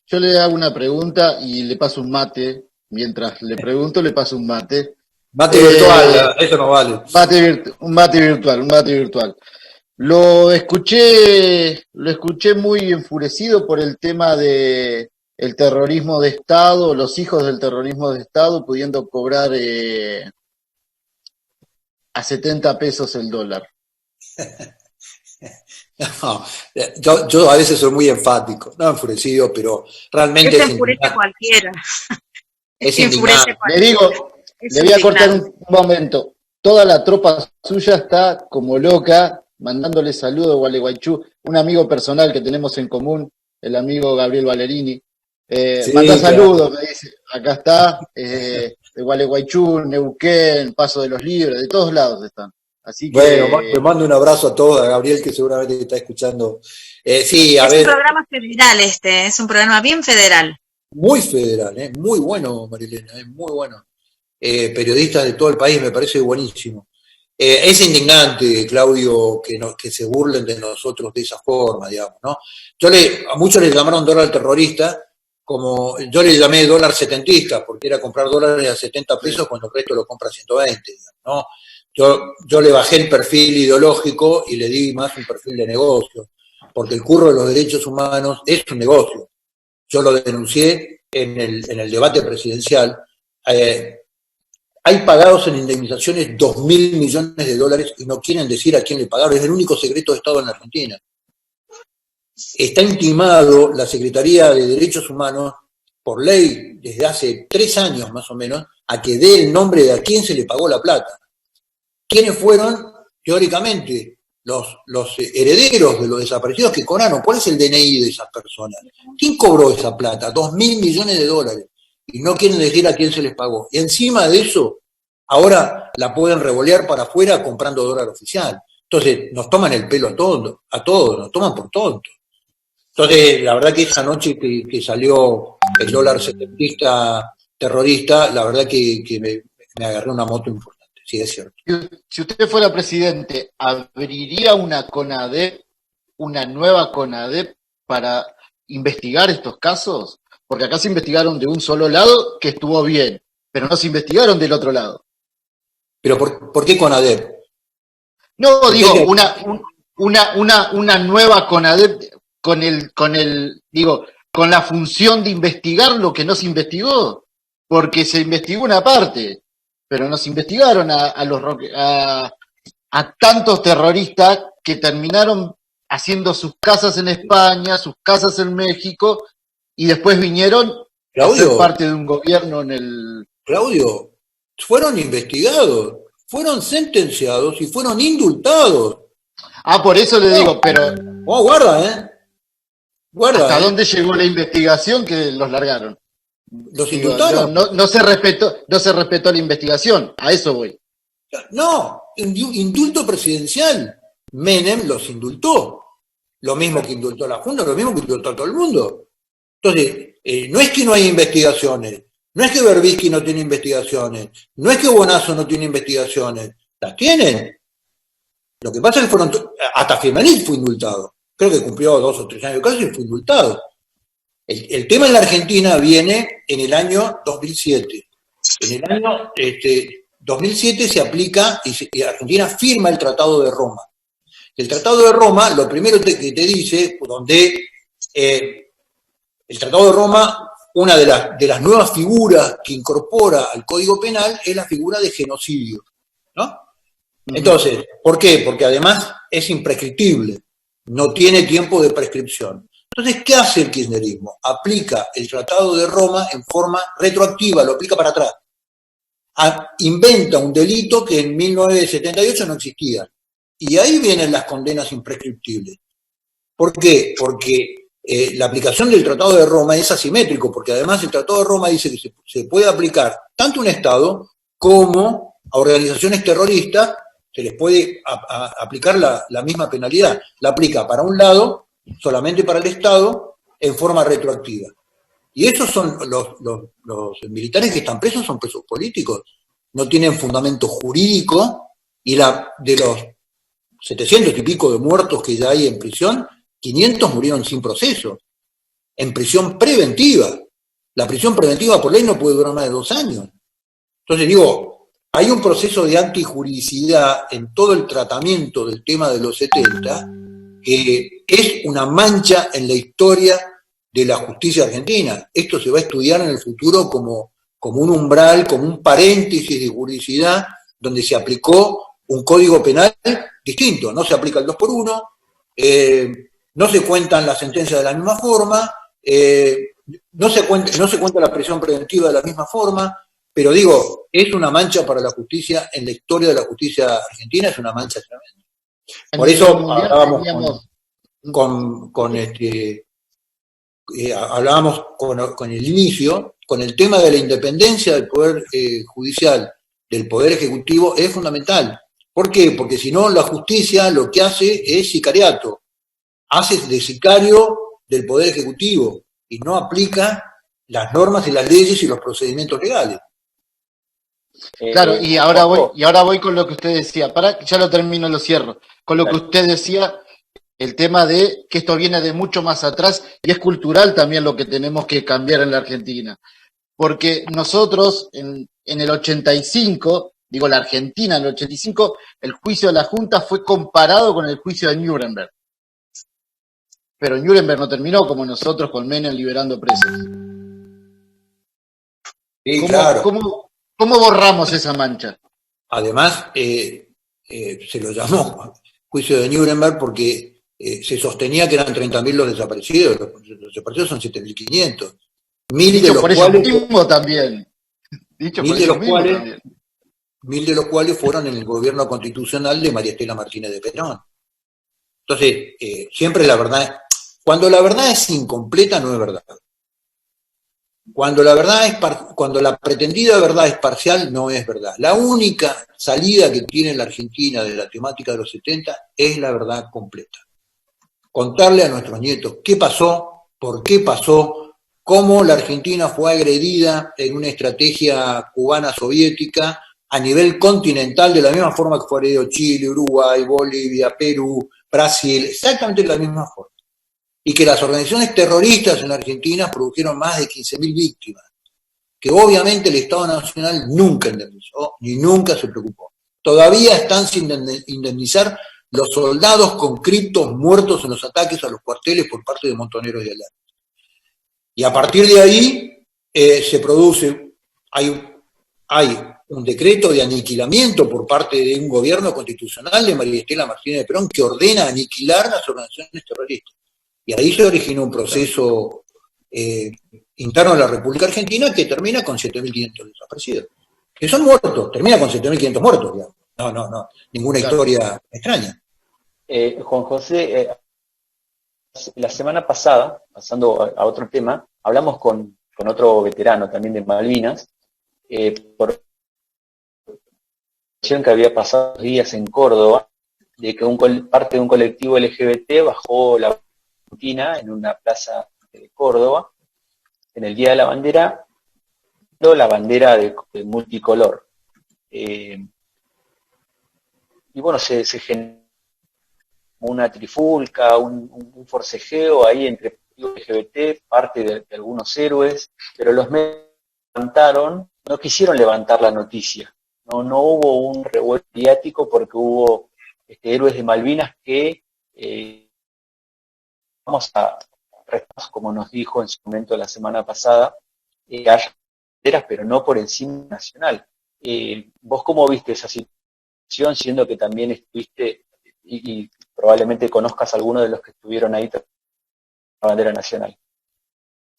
Yo le hago una pregunta y le paso un mate. Mientras le pregunto, le paso un mate. Mate virtual, eso no vale. Un mate virtual. Lo escuché muy enfurecido por el tema de el terrorismo de Estado, los hijos del terrorismo de Estado pudiendo cobrar a 70 pesos el dólar. No, yo a veces soy muy enfático, no enfurecido, pero realmente es enfurece a cualquiera. Es indignante. Le digo, le voy a cortar un momento. Toda la tropa suya está como loca, mandándole saludos a Gualeguaychú, un amigo personal que tenemos en común, el amigo Gabriel Valerini. Sí, manda saludos, me dice, acá está, de Gualeguaychú, Neuquén, Paso de los Libres, de todos lados están. Así que, bueno, le mando un abrazo a todos, a Gabriel, que seguramente está escuchando. Sí, a ver. Es un programa federal es un programa bien federal. Muy federal, muy bueno, Marilena, muy bueno. Periodistas de todo el país, me parece buenísimo. Es indignante, Claudio, que se burlen de nosotros de esa forma, digamos, ¿no? A muchos les llamaron dólar terrorista, como yo le llamé dólar setentista, porque era comprar dólares a 70 pesos cuando el resto lo compra a 120, ¿no? yo le bajé el perfil ideológico y le di más un perfil de negocio, porque el curro de los derechos humanos es un negocio. Yo lo denuncié en el debate presidencial. Hay pagados en indemnizaciones 2.000 millones de dólares y no quieren decir a quién le pagaron. Es el único secreto de Estado en la Argentina. Está intimado la Secretaría de Derechos Humanos por ley desde hace 3 años más o menos a que dé el nombre de a quién se le pagó la plata. ¿Quiénes fueron, teóricamente, los herederos de los desaparecidos que cobraron? ¿Cuál es el DNI de esas personas? ¿Quién cobró esa plata? 2.000 millones de dólares. Y no quieren decir a quién se les pagó. Y encima de eso, ahora la pueden revolear para afuera comprando dólar oficial. Entonces, nos toman el pelo a todos, nos toman por tontos. Entonces, la verdad que esa noche que salió el dólar setentista terrorista, la verdad que me agarré una moto importante, sí, es cierto. Si usted fuera presidente, ¿abriría una CONADEP, una nueva CONADEP para investigar estos casos? Porque acá se investigaron de un solo lado, que estuvo bien, pero no se investigaron del otro lado. ¿Pero por qué CONADEP? No, digo, una nueva CONADEP con la función de investigar lo que no se investigó, porque se investigó una parte, pero no se investigaron a tantos terroristas que terminaron haciendo sus casas en España, sus casas en México, y después vinieron a ser parte de un gobierno en el... Claudio, fueron investigados, fueron sentenciados y fueron indultados. Por eso le digo, pero... Guarda, ¿Hasta dónde llegó la investigación que los largaron? ¿Los indultaron? No se respetó la investigación, a eso voy. No, indulto presidencial. Menem los indultó. Lo mismo que indultó la Junta, lo mismo que indultó a todo el mundo. Entonces, no es que no hay investigaciones, no es que Berbisky no tiene investigaciones, no es que Bonazo no tiene investigaciones, las tienen. Lo que pasa es que hasta Firmenich fue indultado. Creo que cumplió 2 o 3 años de cárcel y fue indultado. El tema en la Argentina viene en el año 2007. En el año 2007 se aplica y Argentina firma el Tratado de Roma. El Tratado de Roma, lo primero que te dice, donde el Tratado de Roma, una de las nuevas figuras que incorpora al Código Penal es la figura de genocidio, ¿no? Entonces, ¿por qué? Porque además es imprescriptible, no tiene tiempo de prescripción. Entonces, ¿qué hace el kirchnerismo? Aplica el Tratado de Roma en forma retroactiva, lo aplica para atrás. Inventa un delito que en 1978 no existía. Y ahí vienen las condenas imprescriptibles. ¿Por qué? Porque la aplicación del Tratado de Roma es asimétrico, porque además el Tratado de Roma dice que se puede aplicar tanto a un Estado como a organizaciones terroristas, se les puede aplicar la misma penalidad. La aplica para un lado, solamente para el Estado, en forma retroactiva. Y esos son los militares que están presos, son presos políticos, no tienen fundamento jurídico, y de los 700 y pico de muertos que ya hay en prisión, 500 murieron sin proceso, en prisión preventiva. La prisión preventiva por ley no puede durar más de 2 años. Entonces digo, hay un proceso de antijuridicidad en todo el tratamiento del tema de los 70 que es una mancha en la historia de la justicia argentina. Esto se va a estudiar en el futuro como un umbral, como un paréntesis de juridicidad donde se aplicó un código penal distinto. No se aplica el 2x1, no se cuentan las sentencias de la misma forma, no se cuenta la prisión preventiva de la misma forma, pero digo, es una mancha para la justicia, en la historia de la justicia argentina es una mancha tremenda. Por eso hablábamos hablábamos con el inicio, con el tema de la independencia del Poder Judicial, del Poder Ejecutivo, es fundamental. ¿Por qué? Porque si no, la justicia lo que hace es sicariato, hace de sicario del Poder Ejecutivo y no aplica las normas y las leyes y los procedimientos legales. Claro, y ahora voy con lo que usted decía. Ya lo termino, lo cierro. Con lo que usted decía, el tema de que esto viene de mucho más atrás y es cultural también lo que tenemos que cambiar en la Argentina. Porque nosotros, en el 85, digo la Argentina en el 85, el juicio de la Junta fue comparado con el juicio de Nuremberg. Pero Nuremberg no terminó como nosotros con Menem liberando presos. Sí, claro. ¿Cómo borramos esa mancha? Además, se lo llamó juicio de Nuremberg porque se sostenía que eran 30.000 los desaparecidos. Los desaparecidos son 7.500. Dicho por ellos mismos también. Mil de los cuales fueron en el gobierno constitucional de María Estela Martínez de Perón. Entonces, siempre la verdad, cuando la verdad es incompleta, no es verdad. Cuando la pretendida verdad es parcial, no es verdad. La única salida que tiene la Argentina de la temática de los 70 es la verdad completa. Contarle a nuestros nietos qué pasó, por qué pasó, cómo la Argentina fue agredida en una estrategia cubana soviética a nivel continental, de la misma forma que fue agredido Chile, Uruguay, Bolivia, Perú, Brasil, exactamente de la misma forma. Y que las organizaciones terroristas en la Argentina produjeron más de 15.000 víctimas, que obviamente el Estado Nacional nunca indemnizó, ni nunca se preocupó. Todavía están sin indemnizar los soldados conscriptos muertos en los ataques a los cuarteles por parte de Montoneros y Alerta. Y a partir de ahí se produce, hay un decreto de aniquilamiento por parte de un gobierno constitucional de María Estela Martínez de Perón que ordena aniquilar las organizaciones terroristas. Y ahí se originó un proceso interno de la República Argentina que termina con 7.500 desaparecidos. Que son muertos, termina con 7.500 muertos, digamos. No, ninguna historia extraña. Juan José, la semana pasada, pasando a otro tema, hablamos con otro veterano también de Malvinas, por que había pasado días en Córdoba, de que parte de un colectivo LGBT bajó la Argentina en una plaza de Córdoba, en el Día de la Bandera, la bandera de multicolor. Y bueno, se generó una trifulca, un forcejeo ahí entre LGBT, parte de algunos héroes, pero los medios no quisieron levantar la noticia. No hubo un revuelo mediático porque hubo héroes de Malvinas que vamos a respetar, como nos dijo en su momento la semana pasada, hay banderas, pero no por encima nacional. ¿Vos cómo viste esa situación, siendo que también estuviste y probablemente conozcas a algunos de los que estuvieron ahí tras la bandera nacional?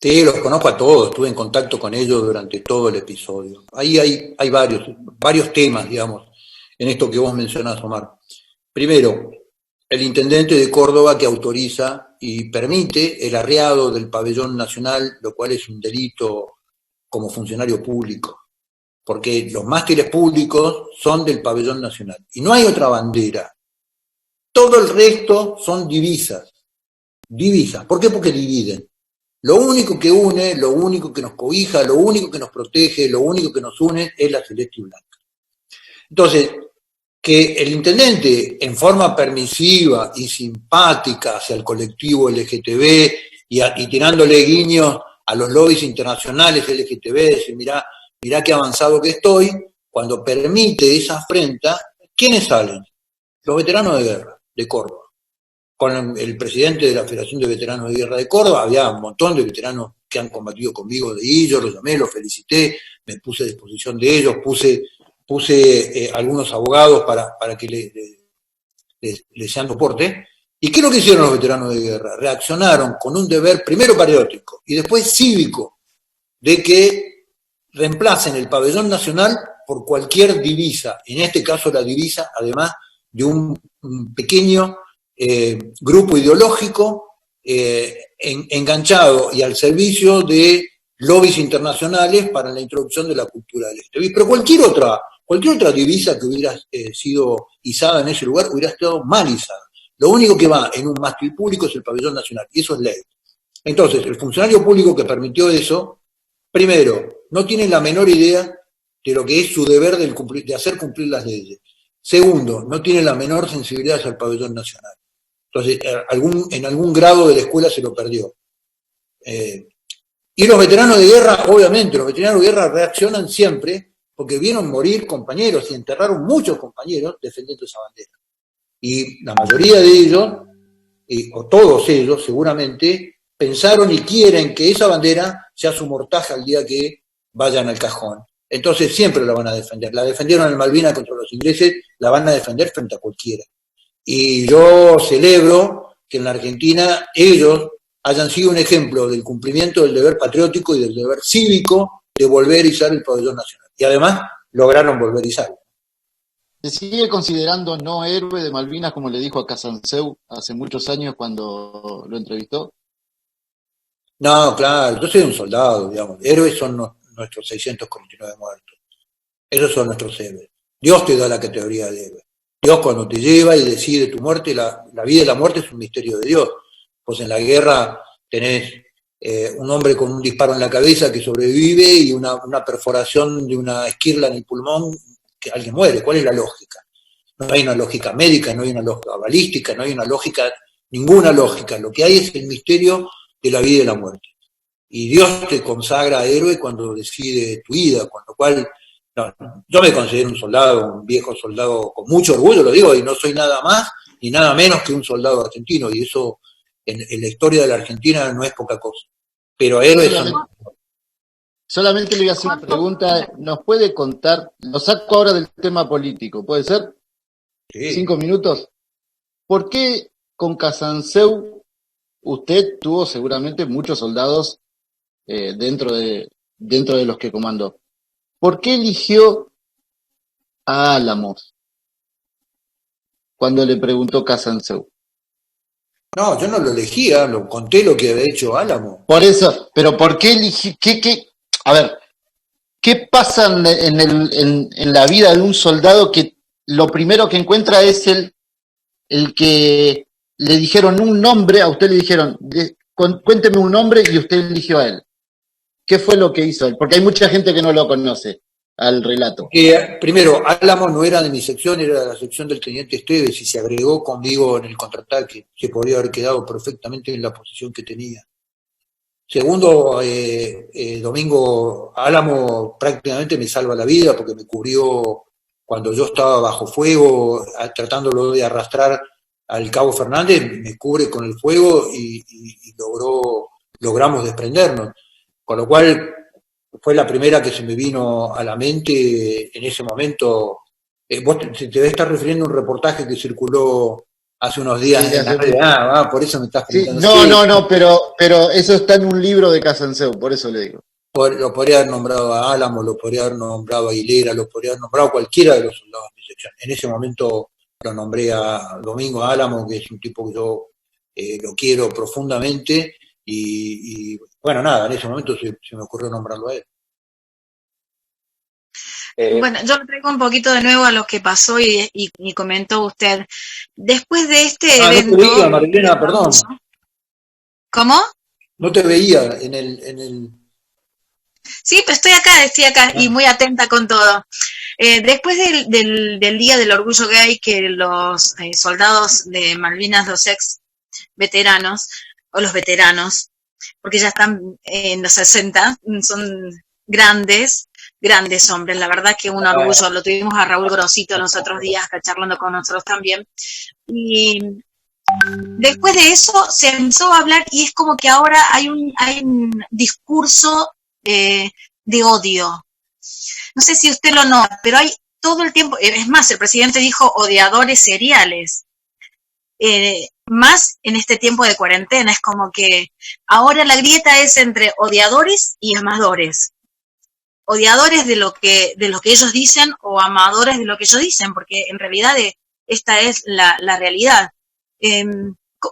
Sí, los conozco a todos, estuve en contacto con ellos durante todo el episodio. Ahí hay varios temas, digamos, en esto que vos mencionás, Omar. Primero, el intendente de Córdoba que autoriza y permite el arreado del pabellón nacional, lo cual es un delito como funcionario público, porque los mástiles públicos son del pabellón nacional y no hay otra bandera. Todo el resto son divisas. ¿Por qué? Porque dividen. Lo único que une, lo único que nos cobija, lo único que nos protege, lo único que nos une es la celeste y blanca. Entonces, que el intendente en forma permisiva y simpática hacia el colectivo LGTB y tirándole guiños a los lobbies internacionales LGTB, decir, mirá qué avanzado que estoy, cuando permite esa afrenta, ¿quiénes salen? Los veteranos de guerra de Córdoba. Con el presidente de la Federación de Veteranos de Guerra de Córdoba, había un montón de veteranos que han combatido conmigo de ellos, los llamé, los felicité, me puse a disposición de ellos, puse algunos abogados para que les sean soporte. ¿Y qué es lo que hicieron los veteranos de guerra? Reaccionaron con un deber primero patriótico y después cívico de que reemplacen el pabellón nacional por cualquier divisa, en este caso la divisa, además de un pequeño grupo ideológico enganchado y al servicio de lobbies internacionales para la introducción de la cultura del LGTBI. Pero cualquier otra divisa que hubiera sido izada en ese lugar hubiera estado mal izada. Lo único que va en un mástil público es el pabellón nacional, y eso es ley. Entonces, el funcionario público que permitió eso, primero, no tiene la menor idea de lo que es su deber de hacer cumplir las leyes. Segundo, no tiene la menor sensibilidad hacia el pabellón nacional. Entonces, en algún grado de la escuela se lo perdió. Y los veteranos de guerra, obviamente, los veteranos de guerra reaccionan siempre porque vieron morir compañeros y enterraron muchos compañeros defendiendo esa bandera. Y la mayoría de ellos, o todos ellos seguramente, pensaron y quieren que esa bandera sea su mortaja el día que vayan al cajón. Entonces siempre la van a defender. La defendieron en Malvinas contra los ingleses, la van a defender frente a cualquiera. Y yo celebro que en la Argentina ellos hayan sido un ejemplo del cumplimiento del deber patriótico y del deber cívico de volver a izar el pabellón nacional. Y además lograron volver a izarlo. ¿Se sigue considerando no héroe de Malvinas, como le dijo a Casanseu hace muchos años cuando lo entrevistó? No, claro, yo soy un soldado, digamos. Héroes son nuestros 649 muertos. Esos son nuestros héroes. Dios te da la categoría de héroe. Dios cuando te lleva y decide tu muerte, la vida y la muerte es un misterio de Dios. Pues en la guerra tenés un hombre con un disparo en la cabeza que sobrevive y una perforación de una esquirla en el pulmón que alguien muere. ¿Cuál es la lógica? No hay una lógica médica, no hay una lógica balística, no hay una lógica, ninguna lógica. Lo que hay es el misterio de la vida y la muerte. Y Dios te consagra a héroe cuando decide tu vida, con lo cual no, yo me considero un soldado, un viejo soldado con mucho orgullo, lo digo, y no soy nada más ni nada menos que un soldado argentino, y eso en la historia de la Argentina no es poca cosa. Pero héroes son... Solamente le voy a hacer una pregunta. ¿Nos puede contar? Lo saco ahora del tema político, ¿puede ser? Sí. 5 minutos. ¿Por qué con Casanseu usted tuvo seguramente muchos soldados dentro de los que comandó? ¿Por qué eligió a Álamos cuando le preguntó Casanseu? No, yo no lo elegía, lo conté lo que había hecho Álamo. Por eso, pero ¿por qué eligió? A ver, ¿qué pasa en la vida de un soldado que lo primero que encuentra es el que le dijeron un nombre, a usted le dijeron, cuénteme un nombre y usted eligió a él? ¿Qué fue lo que hizo él? Porque hay mucha gente que no lo conoce al relato. Primero, Álamo no era de mi sección, era de la sección del teniente Esteves y se agregó conmigo en el contraataque. Se podría haber quedado perfectamente en la posición que tenía. Segundo, Domingo Álamo prácticamente me salva la vida porque me cubrió cuando yo estaba bajo fuego, tratándolo de arrastrar al Cabo Fernández, me cubre con el fuego y logramos desprendernos. Con lo cual fue la primera que se me vino a la mente en ese momento. Vos te debes estar refiriendo a un reportaje que circuló hace unos días Sí, en la red. Por eso me estás preguntando. Sí, no, pero eso está en un libro de Casanseu, por eso le digo. Lo podría haber nombrado a Álamo, lo podría haber nombrado a Aguilera, lo podría haber nombrado a cualquiera de los soldados de mi sección. En ese momento lo nombré a Domingo Álamo, que es un tipo que yo lo quiero profundamente, y bueno, nada, en ese momento se me ocurrió nombrarlo a él. Bueno, yo le traigo un poquito de nuevo a lo que pasó y comentó usted. Después de este evento... No te veía, Marilena, perdón. ¿Cómo? No te veía en el... Sí, pero estoy acá y muy atenta con todo. Después del Día del Orgullo Gay, que los soldados de Malvinas, los ex veteranos, o los veteranos, porque ya están en los 60, son grandes hombres, la verdad que un orgullo. Lo tuvimos a Raúl Grosito los otros días acá charlando con nosotros también, y después de eso se empezó a hablar y es como que ahora hay un discurso de odio. No sé si usted lo nota, pero hay todo el tiempo, es más, el presidente dijo odiadores seriales, más en este tiempo de cuarentena, es como que ahora la grieta es entre odiadores y amadores. Odiadores de lo que ellos dicen o amadores de lo que ellos dicen, porque en realidad esta es la realidad.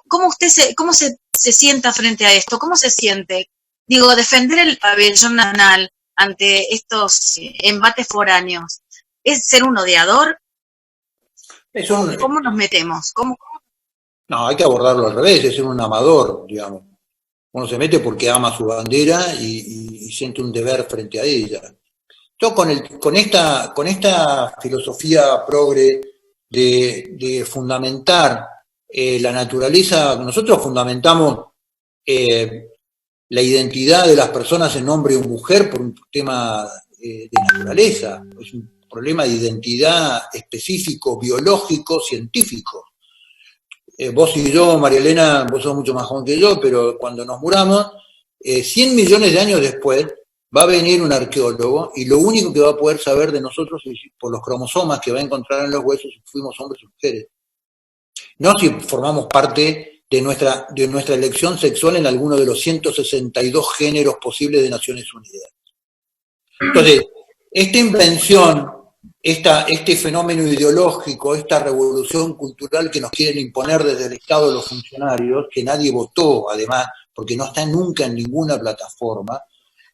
¿Cómo usted se sienta frente a esto? ¿Cómo se siente? Digo, defender el pabellón nacional ante estos embates foráneos, ¿es ser un odiador? ¿Cómo nos metemos? No, hay que abordarlo al revés, es ser un amador, digamos. Uno se mete porque ama su bandera y siente un deber frente a ella. Yo con esta filosofía progre de fundamentar la naturaleza, nosotros fundamentamos la identidad de las personas en hombre o mujer por un tema de naturaleza, es un problema de identidad específico, biológico, científico. Vos y yo, María Elena, vos sos mucho más joven que yo, pero cuando nos muramos, 100 millones de años después, va a venir un arqueólogo y lo único que va a poder saber de nosotros es por los cromosomas que va a encontrar en los huesos si fuimos hombres o mujeres. No si formamos parte de nuestra elección sexual en alguno de los 162 géneros posibles de Naciones Unidas. Entonces, esta invención, este fenómeno ideológico, esta revolución cultural que nos quieren imponer desde el Estado de los funcionarios, que nadie votó además, porque no está nunca en ninguna plataforma,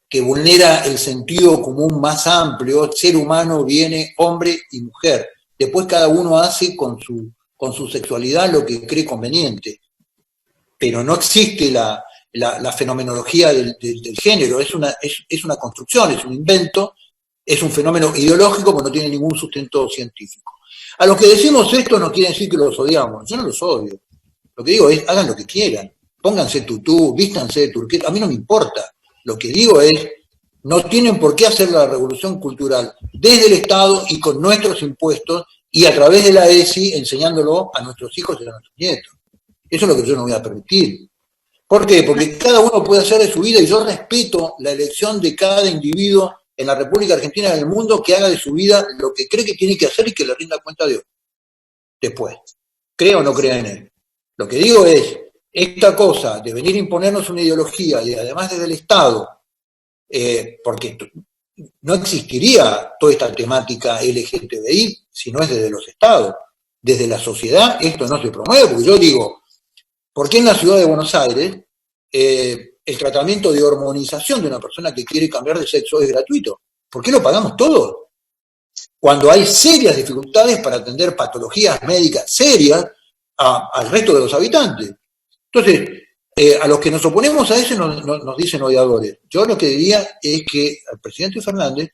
que vulnera el sentido común más amplio, ser humano viene hombre y mujer. Después cada uno hace con su sexualidad lo que cree conveniente. Pero no existe la fenomenología del género, es una construcción, es un invento, es un fenómeno ideológico que no tiene ningún sustento científico. A los que decimos esto no quiere decir que los odiamos, yo no los odio. Lo que digo es, hagan lo que quieran, pónganse tutú, vístanse de turquesa, a mí no me importa. Lo que digo es, no tienen por qué hacer la revolución cultural desde el Estado y con nuestros impuestos y a través de la ESI enseñándolo a nuestros hijos y a nuestros nietos. Eso es lo que yo no voy a permitir. ¿Por qué? Porque cada uno puede hacer de su vida y yo respeto la elección de cada individuo en la República Argentina y en el mundo que haga de su vida lo que cree que tiene que hacer y que le rinda cuenta a Dios. Después, crea o no crea en él. Lo que digo es, esta cosa de venir a imponernos una ideología y además desde el Estado, porque no existiría toda esta temática LGTBI si no es desde los Estados. Desde la sociedad esto no se promueve, porque yo digo, ¿por qué en la ciudad de Buenos Aires el tratamiento de hormonización de una persona que quiere cambiar de sexo es gratuito? ¿Por qué lo pagamos todos? Cuando hay serias dificultades para atender patologías médicas serias al resto de los habitantes. Entonces, a los que nos oponemos a eso nos dicen odiadores. Yo lo que diría es que al presidente Fernández,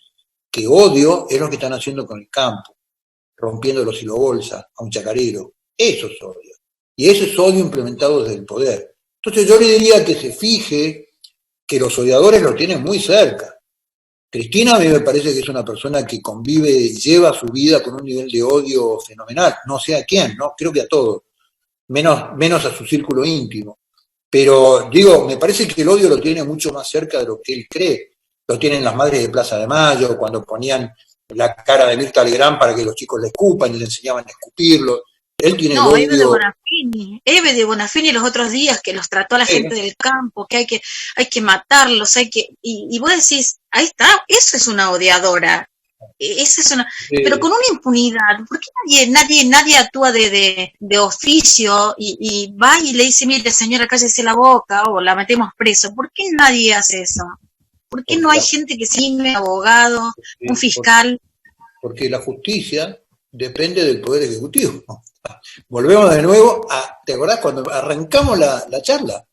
que odio es lo que están haciendo con el campo, rompiendo los hilobolsas a un chacarero. Eso es odio. Y ese es odio implementado desde el poder. Entonces yo le diría que se fije que los odiadores lo tienen muy cerca. Cristina a mí me parece que es una persona que convive y lleva su vida con un nivel de odio fenomenal. No sé a quién, ¿no? Creo que a todos. Menos a su círculo íntimo. Pero, digo, me parece que el odio lo tiene mucho más cerca de lo que él cree. Lo tienen las madres de Plaza de Mayo, cuando ponían la cara de Mirta Legrand para que los chicos le escupan y le enseñaban a escupirlo. Él tiene el odio. Eve de Bonafini los otros días que los trató a la gente del campo, que hay que matarlos, y vos decís, ahí está, eso es una odiadora. Esa es una, pero con una impunidad. ¿Por qué nadie actúa de oficio y va y le dice, mire señora, cállese la boca o la metemos preso? ¿Por qué nadie hace eso? ¿Por qué no hay gente que sigue, abogado, un fiscal? Porque la justicia depende del Poder Ejecutivo. Volvemos de nuevo a, ¿te acordás cuando arrancamos la charla?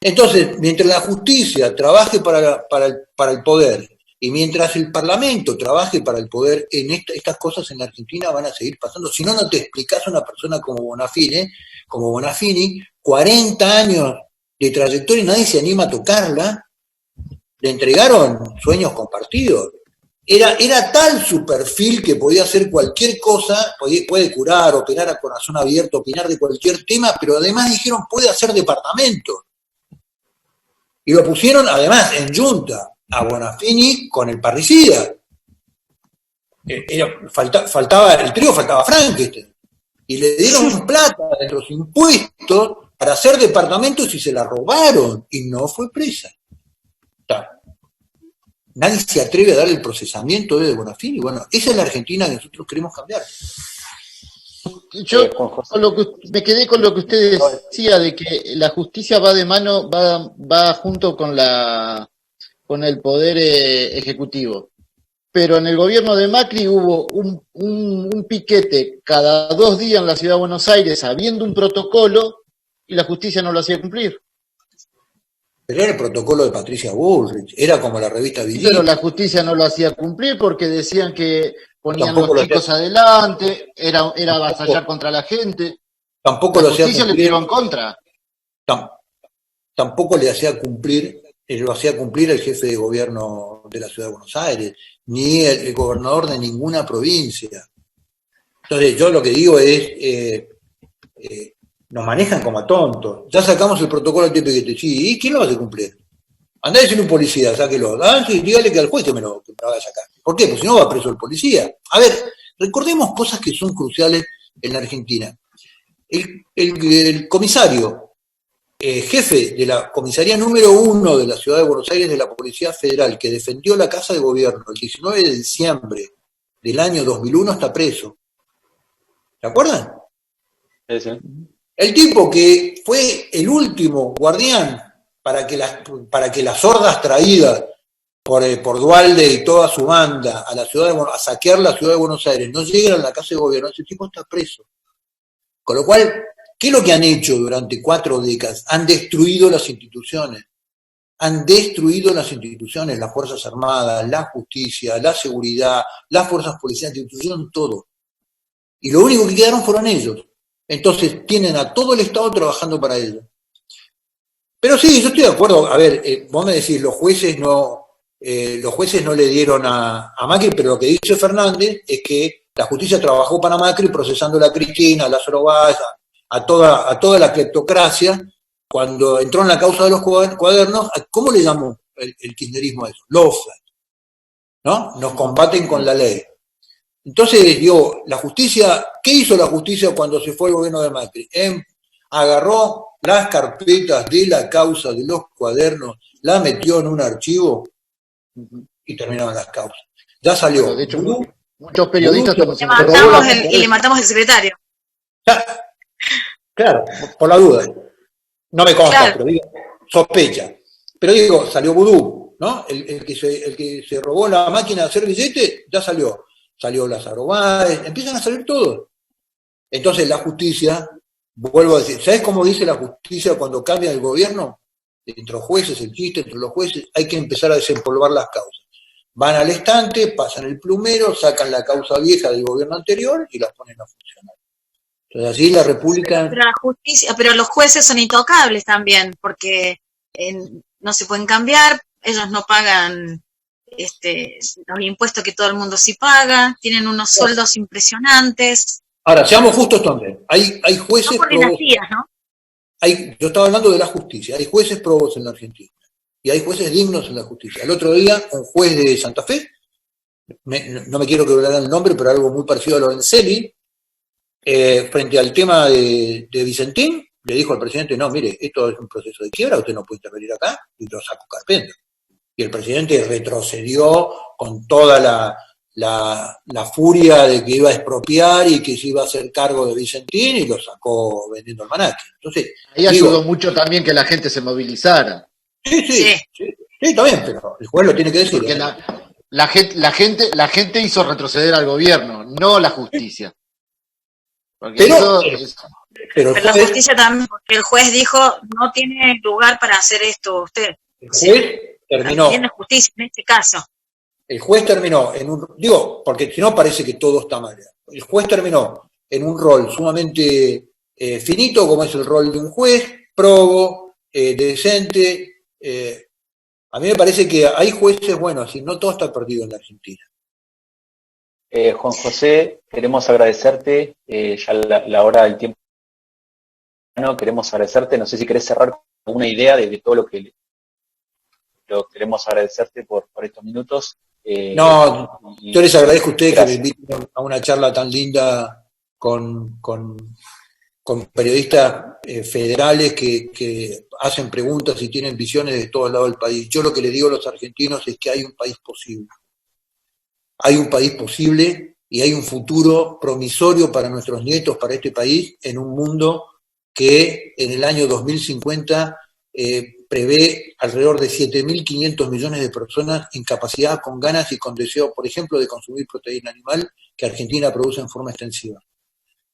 Entonces, mientras la justicia trabaje para el poder y mientras el Parlamento trabaje para el poder, estas cosas en la Argentina van a seguir pasando. Si no, no te explicás a una persona como Bonafini, 40 años de trayectoria y nadie se anima a tocarla. Le entregaron sueños compartidos. Era tal su perfil que podía hacer cualquier cosa, puede curar, operar a corazón abierto, opinar de cualquier tema, pero además dijeron puede hacer departamento. Y lo pusieron además en junta a Bonafini con el parricida. Faltaba el trío, faltaba Frankenstein. Y le dieron plata de los impuestos para hacer departamentos y se la robaron. Y no fue presa. Nadie se atreve a dar el procesamiento de Bonafini. Bueno, esa es la Argentina que nosotros queremos cambiar. Yo me quedé con lo que usted decía de que la justicia va de mano, va junto con el poder ejecutivo. Pero en el gobierno de Macri hubo un piquete cada 2 días en la ciudad de Buenos Aires, habiendo un protocolo, y la justicia no lo hacía cumplir. Pero era el protocolo de Patricia Bullrich, era como la revista Villini. Pero la justicia no lo hacía cumplir porque decían que ponían los chicos adelante, era avasallar contra la gente. Tampoco lo hacía cumplir. La justicia le tiró en contra. tampoco lo hacía cumplir el jefe de gobierno de la Ciudad de Buenos Aires, ni el gobernador de ninguna provincia. Entonces, yo lo que digo es, nos manejan como a tontos. Ya sacamos el protocolo TPQT, sí, ¿y quién lo va a hacer cumplir? Andá a decirle a un policía, sáquelo. Sí, dígale que al juez que me lo haga sacar. ¿Por qué? Porque si no va preso el policía. A ver, recordemos cosas que son cruciales en la Argentina. El comisario, jefe de la comisaría número 1 de la Ciudad de Buenos Aires de la Policía Federal, que defendió la Casa de Gobierno el 19 de diciembre del año 2001, está preso. ¿Se acuerdan? Sí. El tipo que fue el último guardián para que las hordas traídas por Duhalde y toda su banda a la a saquear la Ciudad de Buenos Aires no lleguen a la Casa de Gobierno, ese tipo está preso. Con lo cual, ¿qué es lo que han hecho durante 4 décadas? Han destruido las instituciones. Las Fuerzas Armadas, la justicia, la seguridad, las fuerzas policiales, institución, todo. Y lo único que quedaron fueron ellos. Entonces, tienen a todo el Estado trabajando para ellos. Pero sí, yo estoy de acuerdo. A ver, vos me decís, los jueces no le dieron a Macri, pero lo que dice Fernández es que la justicia trabajó para Macri procesando a Cristina, a Lázaro Báez, a toda la cleptocracia. Cuando entró en la causa de los cuadernos, ¿cómo le llamó el kirchnerismo a eso? Lawfare, ¿no? Nos combaten con la ley. Entonces, digo, la justicia, ¿qué hizo la justicia cuando se fue el gobierno de Macri? Agarró las carpetas de la causa de los cuadernos, la metió en un archivo y terminaron las causas. Ya salió. Bueno, de hecho, muchos periodistas y le matamos el secretario. Claro, por la duda. No me consta, Claro. pero digo, sospecha. Pero digo, salió Vudú, ¿no? El que se robó la máquina de hacer billetes, ya salió. Salió Lázaro Báez, empiezan a salir todos. Entonces la justicia, vuelvo a decir, ¿sabes cómo dice la justicia cuando cambia el gobierno? Entre los jueces, el chiste entre los jueces, hay que empezar a desempolvar las causas. Van al estante, pasan el plumero, sacan la causa vieja del gobierno anterior y las ponen a funcionar. Entonces así la República... Pero la justicia, pero los jueces son intocables también, porque no se pueden cambiar, ellos no pagan los impuestos que todo el mundo sí paga, tienen unos sueldos impresionantes. Ahora, seamos justos también. Hay jueces No por dinastías, ¿no? yo estaba hablando de la justicia. Hay jueces probos en la Argentina y hay jueces dignos en la justicia. El otro día, un juez de Santa Fe, no me quiero quebrar el nombre, pero algo muy parecido a Lorenzelli, frente al tema de Vicentín, le dijo al presidente, no, mire, esto es un proceso de quiebra, usted no puede intervenir acá, y lo sacó carpeta. Y el presidente retrocedió con toda la furia de que iba a expropiar y que se iba a hacer cargo de Vicentín y lo sacó vendiendo almanaque. Entonces, ahí ayudó mucho también que la gente se movilizara. Sí, está bien, pero el juez lo tiene que decir. Porque la gente hizo retroceder al gobierno, no la justicia. Pero la justicia también, porque el juez dijo, no tiene lugar para hacer esto usted. El juez terminó. Tiene justicia en este caso. El juez terminó porque si no parece que todo está mal. El juez terminó en un rol sumamente finito, como es el rol de un juez, probo, decente. A mí me parece que hay jueces buenos, y no todo está perdido en la Argentina. Juan José, queremos agradecerte, ya la hora del tiempo, queremos agradecerte, no sé si querés cerrar con una idea de todo lo que queremos agradecerte por estos minutos. Yo les agradezco a ustedes que me inviten a una charla tan linda con periodistas federales que hacen preguntas y tienen visiones de todos lados del país. Yo lo que les digo a los argentinos es que hay un país posible. Hay un país posible y hay un futuro promisorio para nuestros nietos, para este país, en un mundo que en el año 2050 prevé alrededor de 7.500 millones de personas en capacidad, con ganas y con deseo, por ejemplo, de consumir proteína animal que Argentina produce en forma extensiva.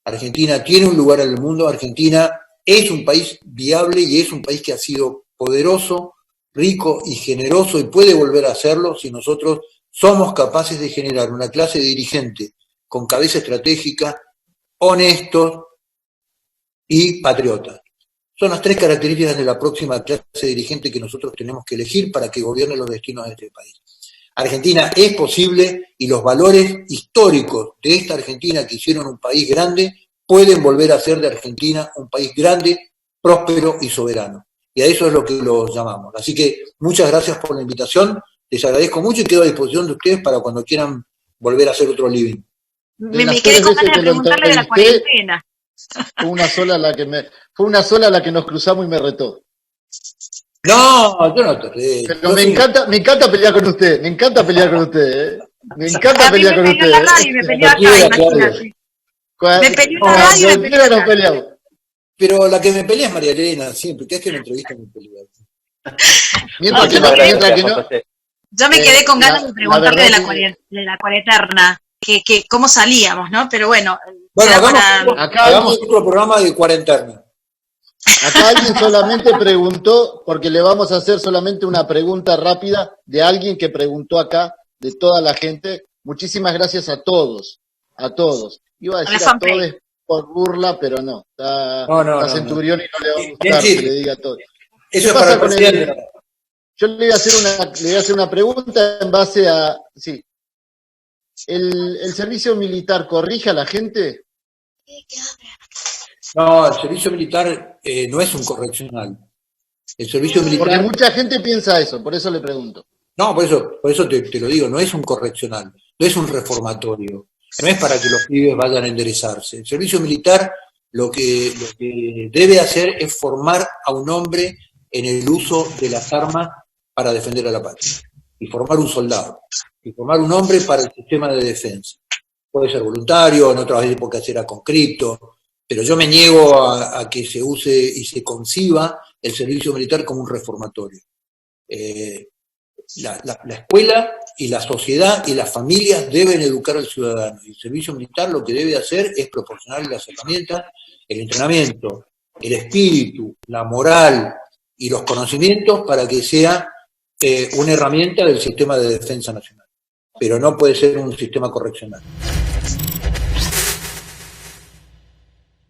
Argentina tiene un lugar en el mundo, Argentina es un país viable y es un país que ha sido poderoso, rico y generoso y puede volver a hacerlo si nosotros somos capaces de generar una clase dirigente con cabeza estratégica, honestos y patriotas. Son las 3 características de la próxima clase dirigente que nosotros tenemos que elegir para que gobierne los destinos de este país. Argentina es posible y los valores históricos de esta Argentina que hicieron un país grande pueden volver a ser de Argentina un país grande, próspero y soberano. Y a eso es lo que los llamamos. Así que muchas gracias por la invitación, les agradezco mucho y quedo a disposición de ustedes para cuando quieran volver a hacer otro living. Me quedé con ganas de preguntarle de la cuarentena. Fue una sola la que nos cruzamos y me retó. No, yo no te reto. Pero me encanta pelear con usted, Me encanta pelear con usted. La radio, me peleó acá, imagínate. Me peleó la radio y me peleó acá. Peleamos. Pero la que me pelea es María Elena, siempre, que es que me entrevista me pelea. Mientras que no. Yo me quedé con ganas de preguntarle de la cuarenterna, que cómo salíamos, ¿no? Pero bueno, hagamos otro programa de cuarentena. Acá alguien solamente preguntó, porque le vamos a hacer solamente una pregunta rápida de alguien que preguntó acá, de toda la gente. Muchísimas gracias a todos. Iba a decir a todos por burla, pero no. Está Centurión y no le va a gustar que le diga todo. Eso es para el presidente. Yo le voy a hacer una pregunta en base a... Sí. ¿El servicio militar corrige a la gente? No, el servicio militar no es un correccional. El servicio militar... Porque mucha gente piensa eso, por eso le pregunto. No, por eso te lo digo, no es un correccional, no es un reformatorio, no es para que los pibes vayan a enderezarse. El servicio militar lo que debe hacer es formar a un hombre en el uso de las armas para defender a la patria, y formar un soldado, y formar un hombre para el sistema de defensa. Puede ser voluntario, en otras épocas era con cripto, pero yo me niego a que se use y se conciba el servicio militar como un reformatorio. La escuela y la sociedad y las familias deben educar al ciudadano, y el servicio militar lo que debe hacer es proporcionarle las herramientas, el entrenamiento, el espíritu, la moral y los conocimientos para que sea una herramienta del sistema de defensa nacional, pero no puede ser un sistema correccional.